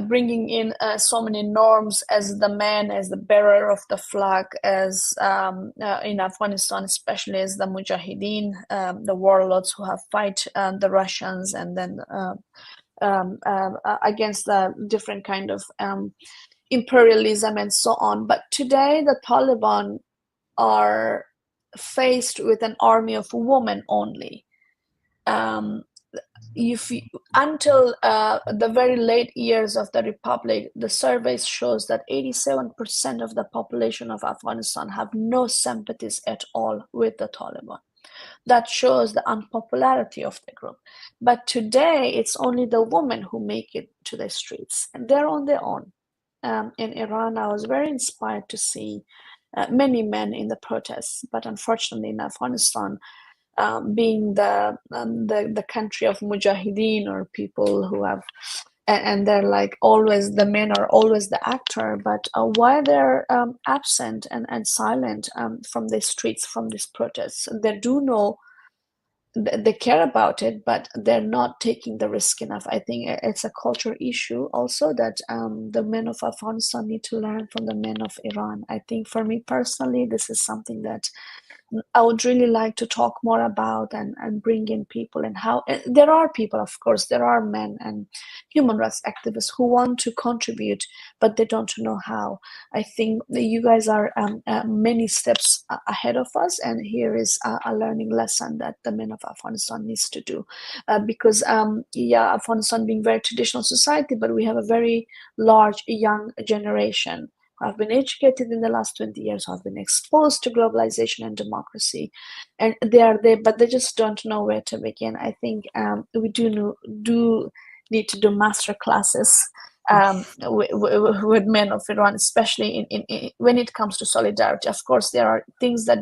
bringing in so many norms as the man, as the bearer of the flag, as in Afghanistan, especially as the Mujahideen, the warlords who have fight the Russians, and then against the different kind of imperialism and so on. But today the Taliban are faced with an army of women only. Until the very late years of the Republic, the surveys shows that 87% of the population of Afghanistan have no sympathies at all with the Taliban. That shows the unpopularity of the group. But today, it's only the women who make it to the streets, and they're on their own. In Iran, I was very inspired to see many men in the protests, but unfortunately in Afghanistan, being the country of mujahideen, or people who have, and they're like always, the men are always the actor, but why they're absent and silent from the streets, from these protests? They do know, they care about it, but they're not taking the risk enough. I think it's a culture issue also, that the men of Afghanistan need to learn from the men of Iran. I think for me personally, this is something that I would really like to talk more about, and bring in people, and how there are people, of course, there are men and human rights activists who want to contribute, but they don't know how. I think that you guys are many steps ahead of us, and here is a learning lesson that the men of Afghanistan needs to do, because Afghanistan being a very traditional society, but we have a very large young generation who have been educated in the last 20 years, who have been exposed to globalization and democracy, and they are there, but they just don't know where to begin. I think we do need to do master classes with men of Iran, especially in when it comes to solidarity. Of course, there are things that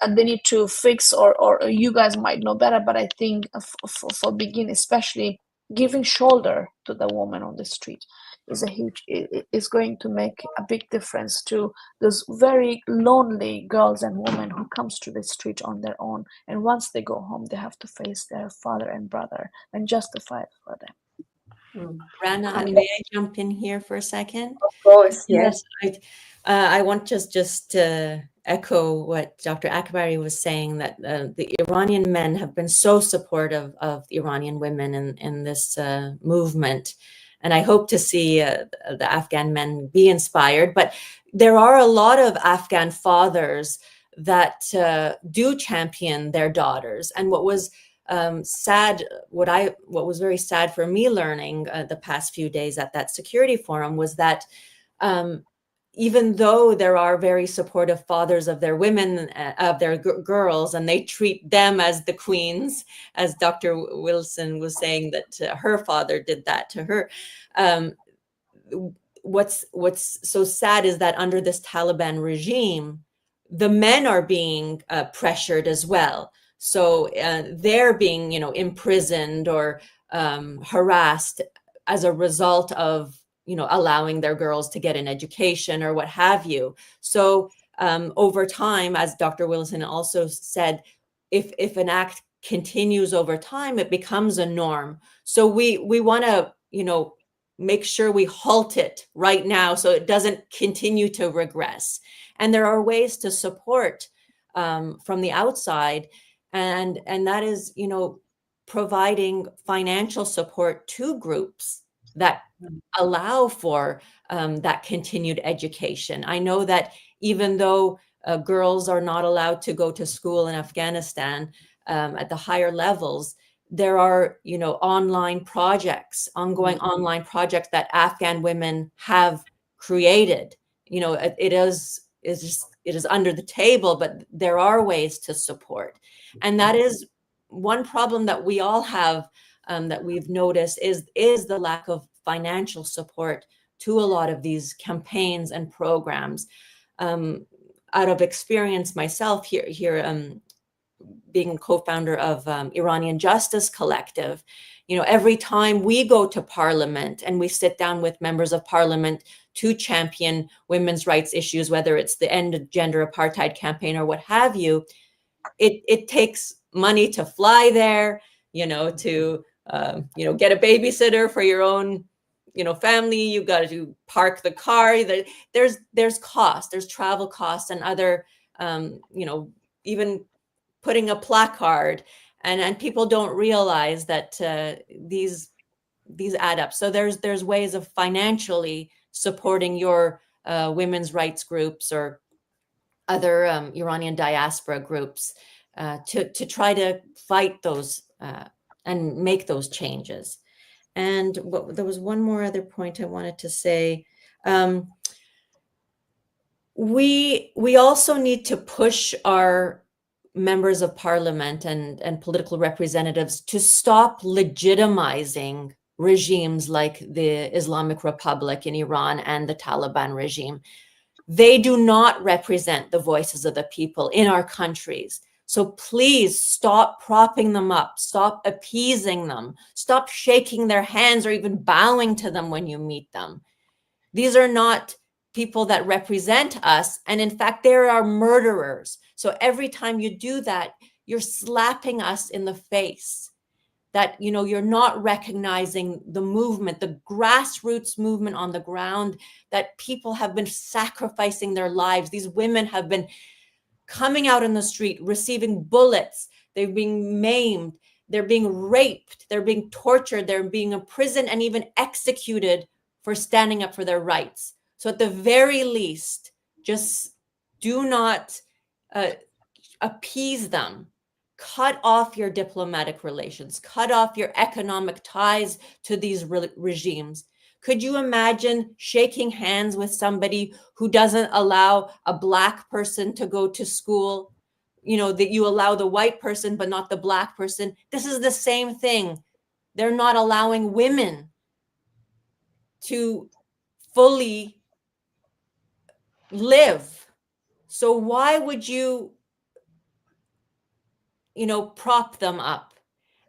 they need to fix, or you guys might know better, but I think for begin, especially giving shoulder to the woman on the street is going to make a big difference to those very lonely girls and women who comes to the street on their own, and once they go home they have to face their father and brother and justify it for them. Rana, may I jump in here for a second? Of course, yes. I want just to echo what Dr. Akbari was saying, that the Iranian men have been so supportive of the Iranian women in this movement. And I hope to see the Afghan men be inspired. But there are a lot of Afghan fathers that do champion their daughters. And what was sad, what was very sad for me learning the past few days at that security forum was that even though there are very supportive fathers of their women, of their girls, and they treat them as the queens, as Dr. Willison was saying that her father did that to her. What's so sad is that under this Taliban regime, the men are being pressured as well. So they're being, imprisoned or harassed as a result of, allowing their girls to get an education or what have you. So over time, as Dr. Willison also said, if an act continues over time, it becomes a norm. So we want to, make sure we halt it right now so it doesn't continue to regress. And there are ways to support from the outside, and that is, providing financial support to groups that allow for that continued education. I know that even though girls are not allowed to go to school in Afghanistan at the higher levels, there are, ongoing online projects that Afghan women have created. It is under the table, but there are ways to support. And that is one problem that we all have, that we've noticed is the lack of financial support to a lot of these campaigns and programs. Out of experience myself here, being co-founder of Iranian Justice Collective, every time we go to parliament and we sit down with members of parliament to champion women's rights issues, whether it's the End of Gender Apartheid campaign or what have you, it takes money to fly there, to get a babysitter for your own family. You've got to park the car. There's cost, there's travel costs and other even putting a placard, and people don't realize that these add up. So there's ways of financially supporting your women's rights groups or other Iranian diaspora groups to try to fight those and make those changes. And there was one more other point I wanted to say. We also need to push our members of parliament and political representatives to stop legitimizing regimes like the Islamic Republic in Iran and the Taliban regime. They do not represent the voices of the people in our countries. So please stop propping them up, stop appeasing them, stop shaking their hands or even bowing to them when you meet them. These are not people that represent us. And in fact, they are murderers. So every time you do that, you're slapping us in the face that, you're not recognizing the movement, the grassroots movement on the ground, that people have been sacrificing their lives. These women have been coming out in the street, receiving bullets. They're being maimed. They're being raped. They're being tortured. They're being imprisoned and even executed for standing up for their rights. So at the very least, just do not appease them. Cut off your diplomatic relations. Cut off your economic ties to these regimes. Could you imagine shaking hands with somebody who doesn't allow a Black person to go to school? You know, that you allow the white person, but not the Black person. This is the same thing. They're not allowing women to fully live. So why would you prop them up?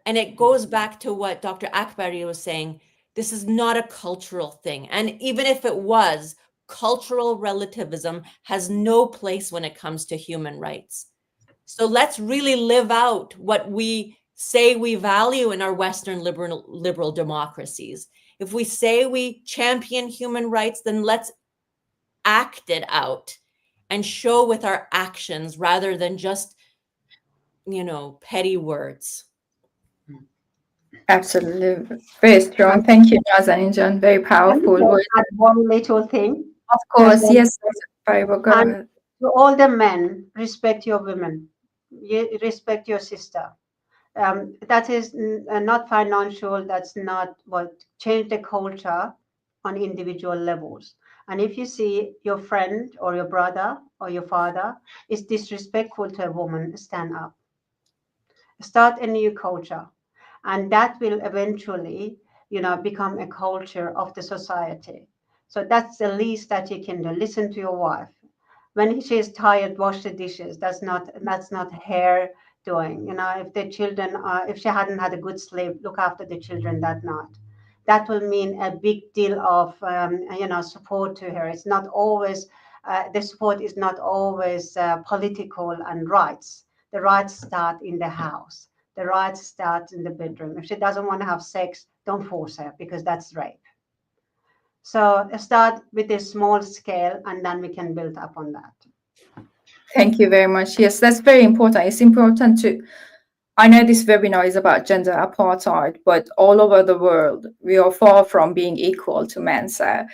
And it goes back to what Dr. Akbari was saying. This is not a cultural thing. And even if it was, cultural relativism has no place when it comes to human rights. So let's really live out what we say we value in our Western liberal democracies. If we say we champion human rights, then let's act it out and show with our actions rather than just, petty words. Absolutely. Very strong. Thank you, Nazanin Jam. Very powerful words. One little thing. Of course, yes. Fariba, go ahead. To all the men, respect your women. Respect your sister. That is not financial. That's not what change the culture on individual levels. And if you see your friend or your brother or your father is disrespectful to a woman, stand up. Start a new culture. And that will eventually, become a culture of the society. So that's the least that you can do. Listen to your wife. When she is tired, wash the dishes. That's not her doing. If the children if she hadn't had a good sleep, look after the children that night. That will mean a big deal of support to her. It's not always the support is not always political and rights. The rights start in the house. The rights start in the bedroom. If she doesn't want to have sex, don't force her, because that's rape. So start with a small scale, and then we can build up on that. Thank you very much. Yes, that's very important. It's important I know this webinar is about gender apartheid, but all over the world, we are far from being equal to men. So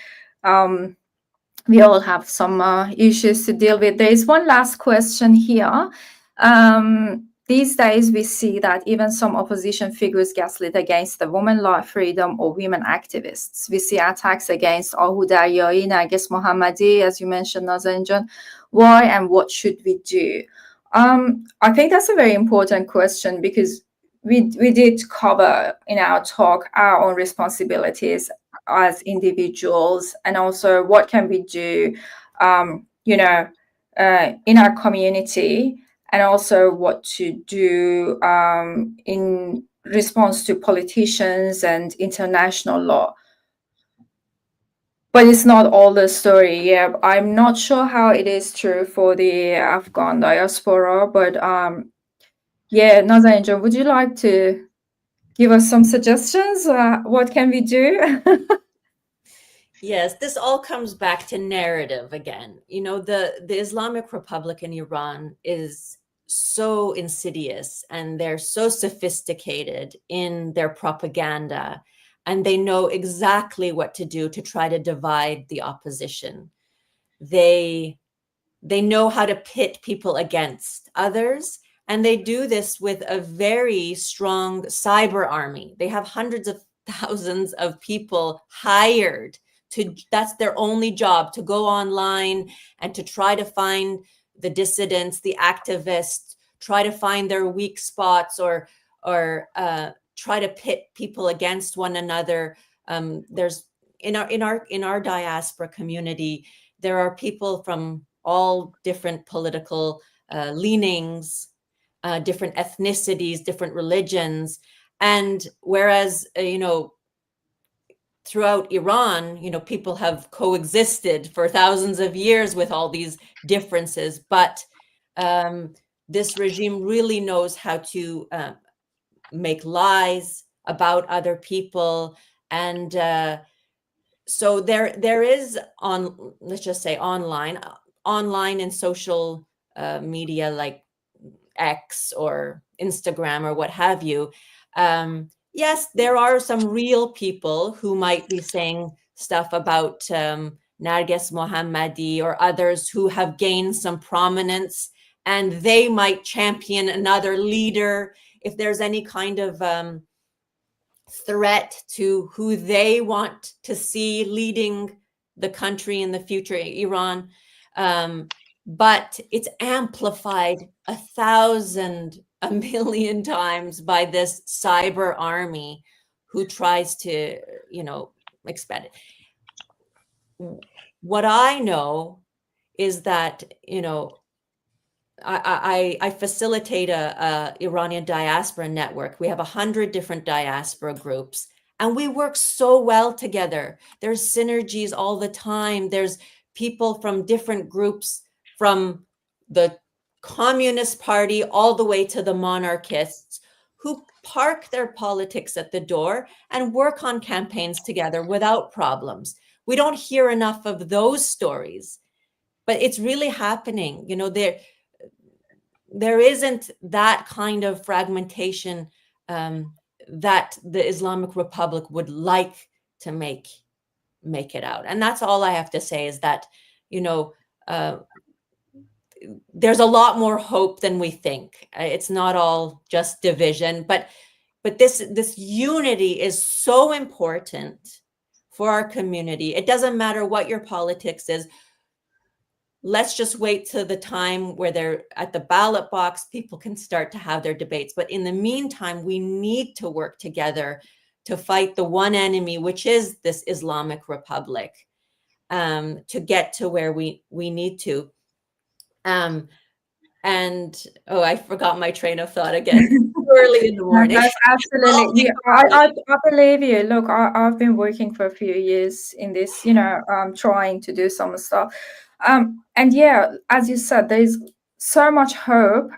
we all have some issues to deal with. There is one last question here. These days, we see that even some opposition figures gaslit against the women life freedom or women activists. We see attacks against Ahu Daryai, Narges Mohammadi, as you mentioned, Nazanin Jam. Why and what should we do? I think that's a very important question, because we did cover in our talk our own responsibilities as individuals, and also what can we do, in our community, and also what to do in response to politicians and international law. But it's not all the story. Yeah, I'm not sure how it is true for the Afghan diaspora, but yeah, Nazanin Jam, would you like to give us some suggestions? What can we do? Yes, this all comes back to narrative again. The Islamic Republic in Iran is so insidious, and they're so sophisticated in their propaganda, and they know exactly what to do to try to divide the opposition. They know how to pit people against others, and they do this with a very strong cyber army. They have hundreds of thousands of people hired that's their only job, to go online and to try to find the dissidents, the activists, try to find their weak spots, or try to pit people against one another. There's in our diaspora community, there are people from all different political leanings, different ethnicities, different religions, and whereas throughout Iran, people have coexisted for thousands of years with all these differences, but this regime really knows how to make lies about other people. And so there is, let's just say online and social media like X or Instagram or what have you. Yes, there are some real people who might be saying stuff about Narges Mohammadi or others who have gained some prominence, and they might champion another leader if there's any kind of threat to who they want to see leading the country in the future, Iran. But it's amplified 1,000, 1,000,000 times by this cyber army who tries to, expand it. What I know is that, I facilitate a Iranian diaspora network. We have 100 different diaspora groups, and we work so well together. There's synergies all the time. There's people from different groups, from the Communist Party all the way to the monarchists, who park their politics at the door and work on campaigns together without problems. We don't hear enough of those stories, but it's really happening. There isn't that kind of fragmentation that the Islamic Republic would like to make it out. And that's all I have to say, is that, there's a lot more hope than we think. It's not all just division, but this unity is so important for our community. It doesn't matter what your politics is. Let's just wait till the time where they're at the ballot box, people can start to have their debates. But in the meantime, we need to work together to fight the one enemy, which is this Islamic Republic, to get to where we need to. And I forgot my train of thought again. Early in the morning. That's absolutely. I believe you. Look, I've been working for a few years in this, trying to do some stuff. And yeah, as you said, there's so much hope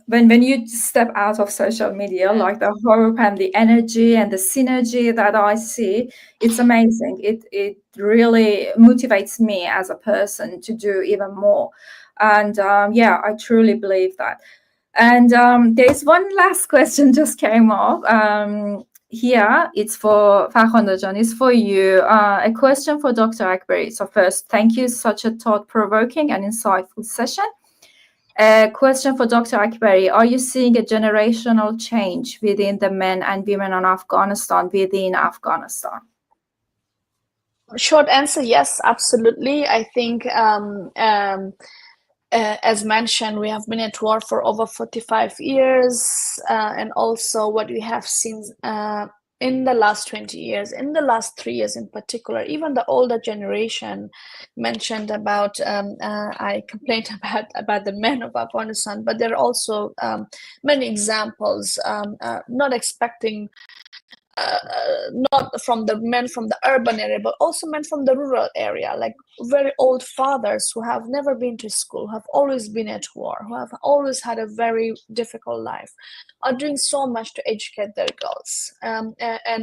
when you step out of social media, like the hope and the energy and the synergy that I see. It's amazing. It really motivates me as a person to do even more. And I truly believe that. And there's one last question just came up. Here, it's for Farkhondeh Jan, it's for you. A question for Dr. Akbari. So first, thank you, such a thought-provoking and insightful session. A question for Dr. Akbari. Are you seeing a generational change within the men and women in Afghanistan, within Afghanistan? Short answer, yes, absolutely. I think as mentioned, we have been at war for over 45 years, and also what we have seen in the last 20 years, in the last 3 years in particular, even the older generation mentioned about, I complained about the men of Afghanistan, but there are also many examples, not expecting not from the men from the urban area, but also men from the rural area, like very old fathers who have never been to school, who have always been at war, who have always had a very difficult life, are doing so much to educate their girls. And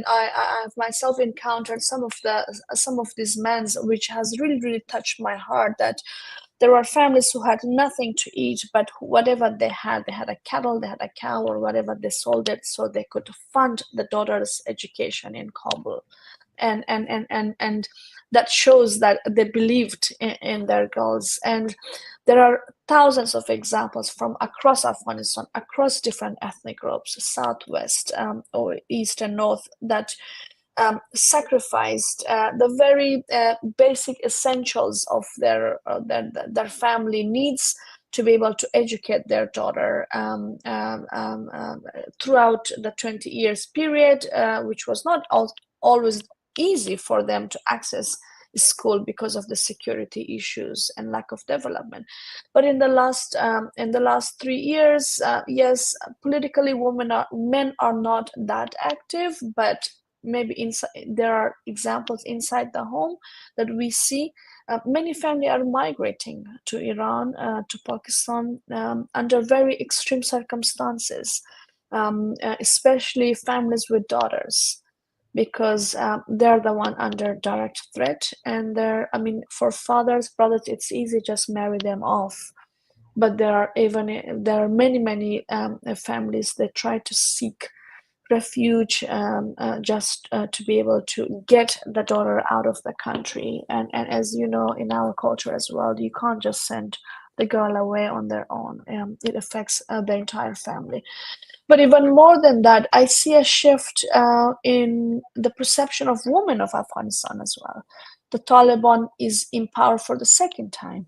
I have myself encountered some of these men, which has really touched my heart, that there were families who had nothing to eat, but whatever they had a cattle, they had a cow, or whatever, they sold it so they could fund the daughter's education in Kabul. And that shows that they believed in their girls. And there are thousands of examples from across Afghanistan, across different ethnic groups, southwest or east and north, that sacrificed the very basic essentials of their family needs to be able to educate their daughter throughout the 20 years period, which was not always easy for them to access school because of the security issues and lack of development. But in the last 3 years, yes, politically men are not that active, but maybe inside, there are examples inside the home that we see. Many families are migrating to Iran, to Pakistan, under very extreme circumstances, especially families with daughters, because they're the one under direct threat. And for fathers, brothers, it's easy, just marry them off. But there are many families that try to seek refuge just to be able to get the daughter out of the country. And as you know, in our culture as well, you can't just send the girl away on their own. It affects the entire family. But even more than that, I see a shift in the perception of women of Afghanistan as well. The Taliban is in power for the second time,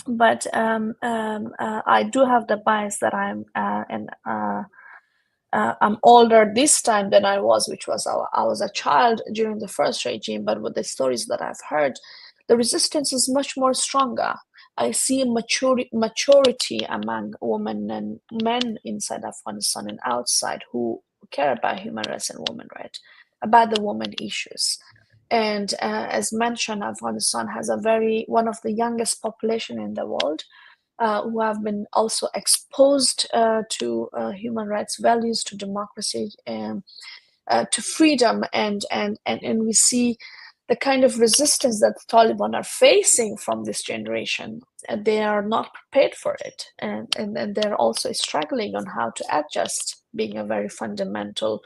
but I do have the bias that I'm older this time than I was, which was I was a child during the first regime. But with the stories that I've heard, the resistance is much more stronger. I see maturity among women and men inside Afghanistan and outside who care about human rights and women rights, about the women issues. And as mentioned, Afghanistan has one of the youngest population in the world, who have been also exposed to human rights values, to democracy, and to freedom, and we see the kind of resistance that the Taliban are facing from this generation. They are not prepared for it, and they're also struggling on how to adjust, being a very fundamental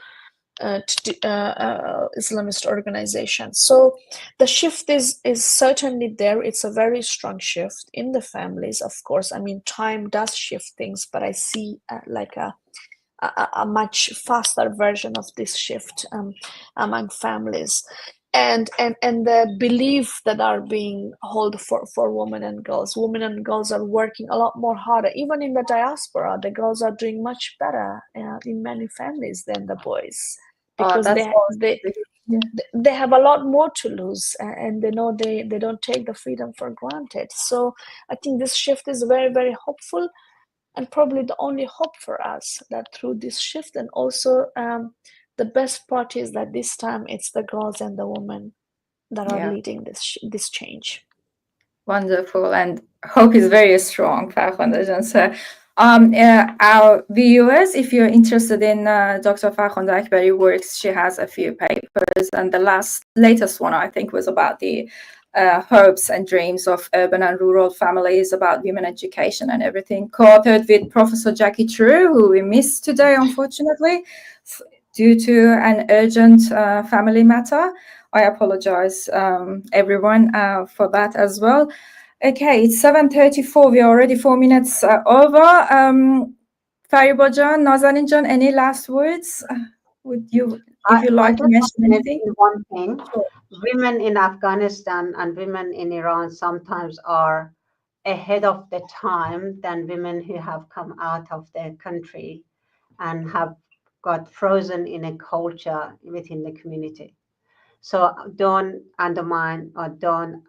Islamist organization. So the shift is certainly there. It's a very strong shift in the families, of course. I mean, time does shift things, but I see like a much faster version of this shift among families, and the belief that are being held for women and girls. Women and girls are working a lot more harder. Even in the diaspora, the girls are doing much better in many families than the boys, because they have a lot more to lose, and they know they don't take the freedom for granted. So I think this shift is very, very hopeful, and probably the only hope for us, that through this shift, and also the best part is that this time it's the girls and the women that are leading this change. Wonderful, and hope is very strong, Farkhondeh. So, our viewers, if you're interested in Dr. Farkhondeh Akbari works, she has a few papers, and the latest one, I think, was about the hopes and dreams of urban and rural families, about women education and everything, co-authored with Professor Jacqui, who we missed today, unfortunately, due to an urgent family matter. I apologize, everyone, for that as well. Okay, it's 7:34. We are already 4 minutes over. Fariba Jan, Nazanin Jan, any last words? Would you, if you like to mention anything? One thing, women in Afghanistan and women in Iran sometimes are ahead of the time than women who have come out of their country and have got frozen in a culture within the community. So don't undermine or don't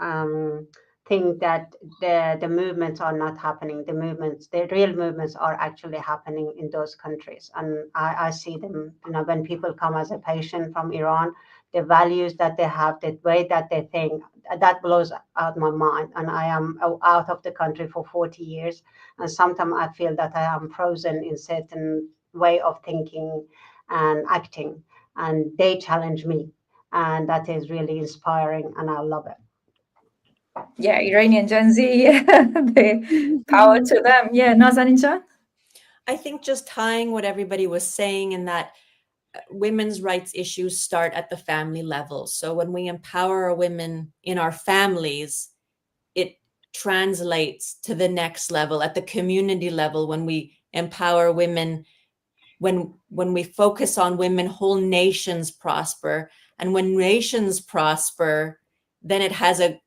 think that the movements are not happening. The real movements are actually happening in those countries. And I see them, when people come as a patient from Iran, the values that they have, the way that they think, that blows out my mind. And I am out of the country for 40 years. And sometimes I feel that I am frozen in certain way of thinking and acting. And they challenge me. And that is really inspiring, and I love it. Yeah, Iranian Gen Z, the power to them. Yeah, Nazanin Jan? I think just tying what everybody was saying, in that women's rights issues start at the family level. So when we empower women in our families, it translates to the next level, at the community level. When we empower women, when we focus on women, whole nations prosper. And when nations prosper, then it has a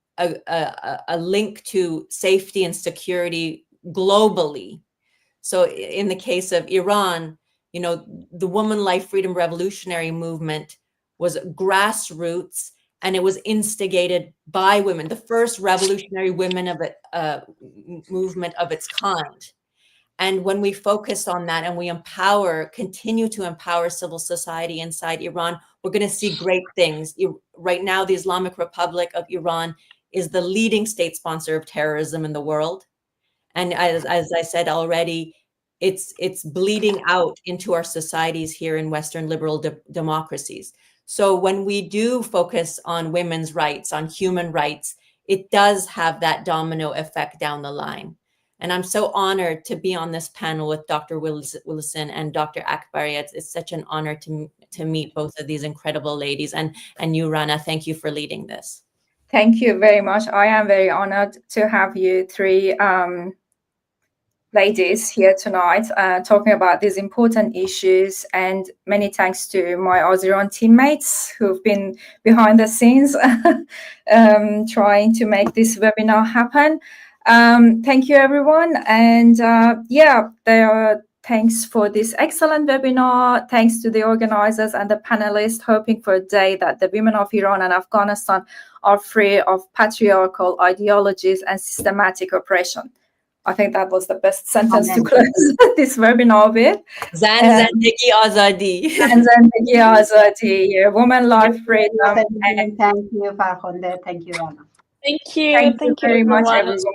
link to safety and security globally. So in the case of Iran, the Woman Life Freedom Revolutionary Movement was grassroots, and it was instigated by women, the first revolutionary women of it, movement of its kind. And when we focus on that and we continue to empower civil society inside Iran, we're going to see great things. Right now, the Islamic Republic of Iran is the leading state sponsor of terrorism in the world. And as I said already, it's bleeding out into our societies here in Western liberal democracies. So when we do focus on women's rights, on human rights, it does have that domino effect down the line. And I'm so honored to be on this panel with Dr. Willison and Dr. Akbari. It's such an honor to meet both of these incredible ladies. And you, Rana, thank you for leading this. Thank you very much. I am very honored to have you three ladies here tonight, talking about these important issues. And many thanks to my AUSIRAN teammates who've been behind the scenes trying to make this webinar happen. Thank you, everyone. And thanks for this excellent webinar. Thanks to the organizers and the panelists, hoping for a day that the women of Iran and Afghanistan are free of patriarchal ideologies and systematic oppression. I think that was the best sentence to close this webinar with. Zan Zandagi Azadi. Zan Zandagi Azadi, woman, life, freedom. And thank you, Farkhondeh. Thank you, Rana. Thank you. Thank you very much, everyone. everyone. It's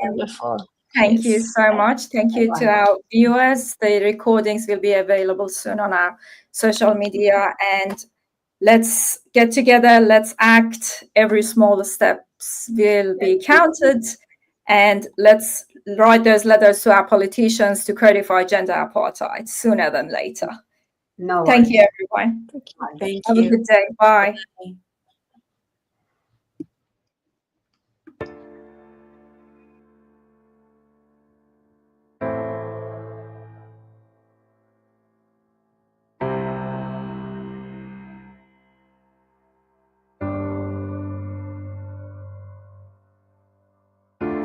wonderful. Thank you so much. Thank you to our viewers. The recordings will be available soon on our social media. And let's get together. Let's act. Every small steps will be counted. And let's write those letters to our politicians to codify gender apartheid sooner than later. Thank you, everyone. Thank you. Have a good day. Bye. Bye.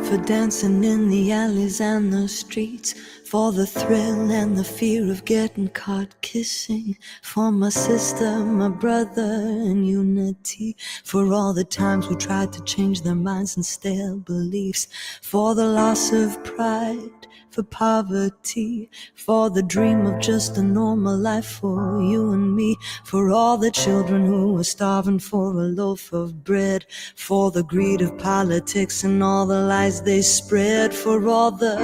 For dancing in the alleys and the streets, for the thrill and the fear of getting caught kissing, for my sister, my brother, and unity, for all the times we tried to change their minds and stale beliefs, for the loss of pride, for poverty, for the dream of just a normal life for you and me, for all the children who are starving for a loaf of bread, for the greed of politics and all the lies they spread, for all the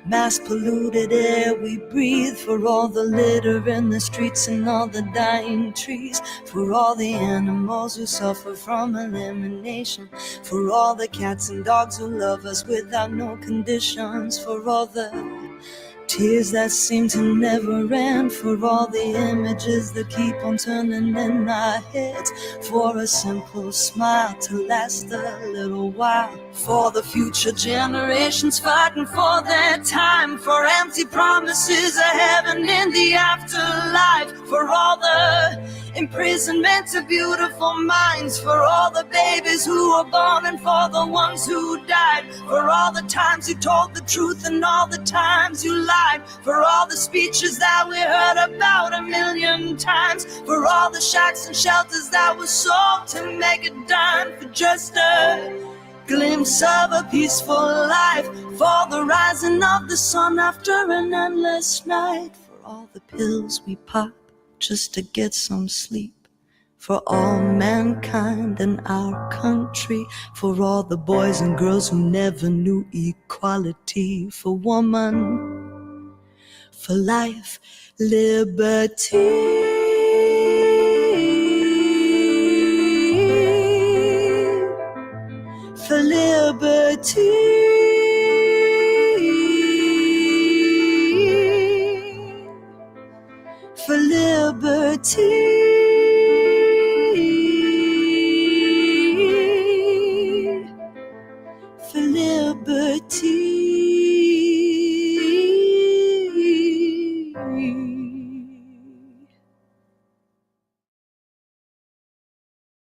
mass polluted air we breathe, for all the litter in the streets and all the dying trees, for all the animals who suffer from elimination, for all the cats and dogs who love us without no conditions, for all the tears that seem to never end, for all the images that keep on turning in our heads, for a simple smile to last a little while, for the future generations fighting for their time, for empty promises of heaven in the afterlife, for all the imprisonment of beautiful minds, for all the babies who were born and for the ones who died, for all the times you told the truth and all the times you lied, for all the speeches that we heard about 1,000,000 times, for all the shacks and shelters that were sold to make a dime, for just a glimpse of a peaceful life, for the rising of the sun after an endless night, for all the pills we pop just to get some sleep, for all mankind in our country, for all the boys and girls who never knew equality, for woman, for life, liberty, for liberty, for liberty, for liberty.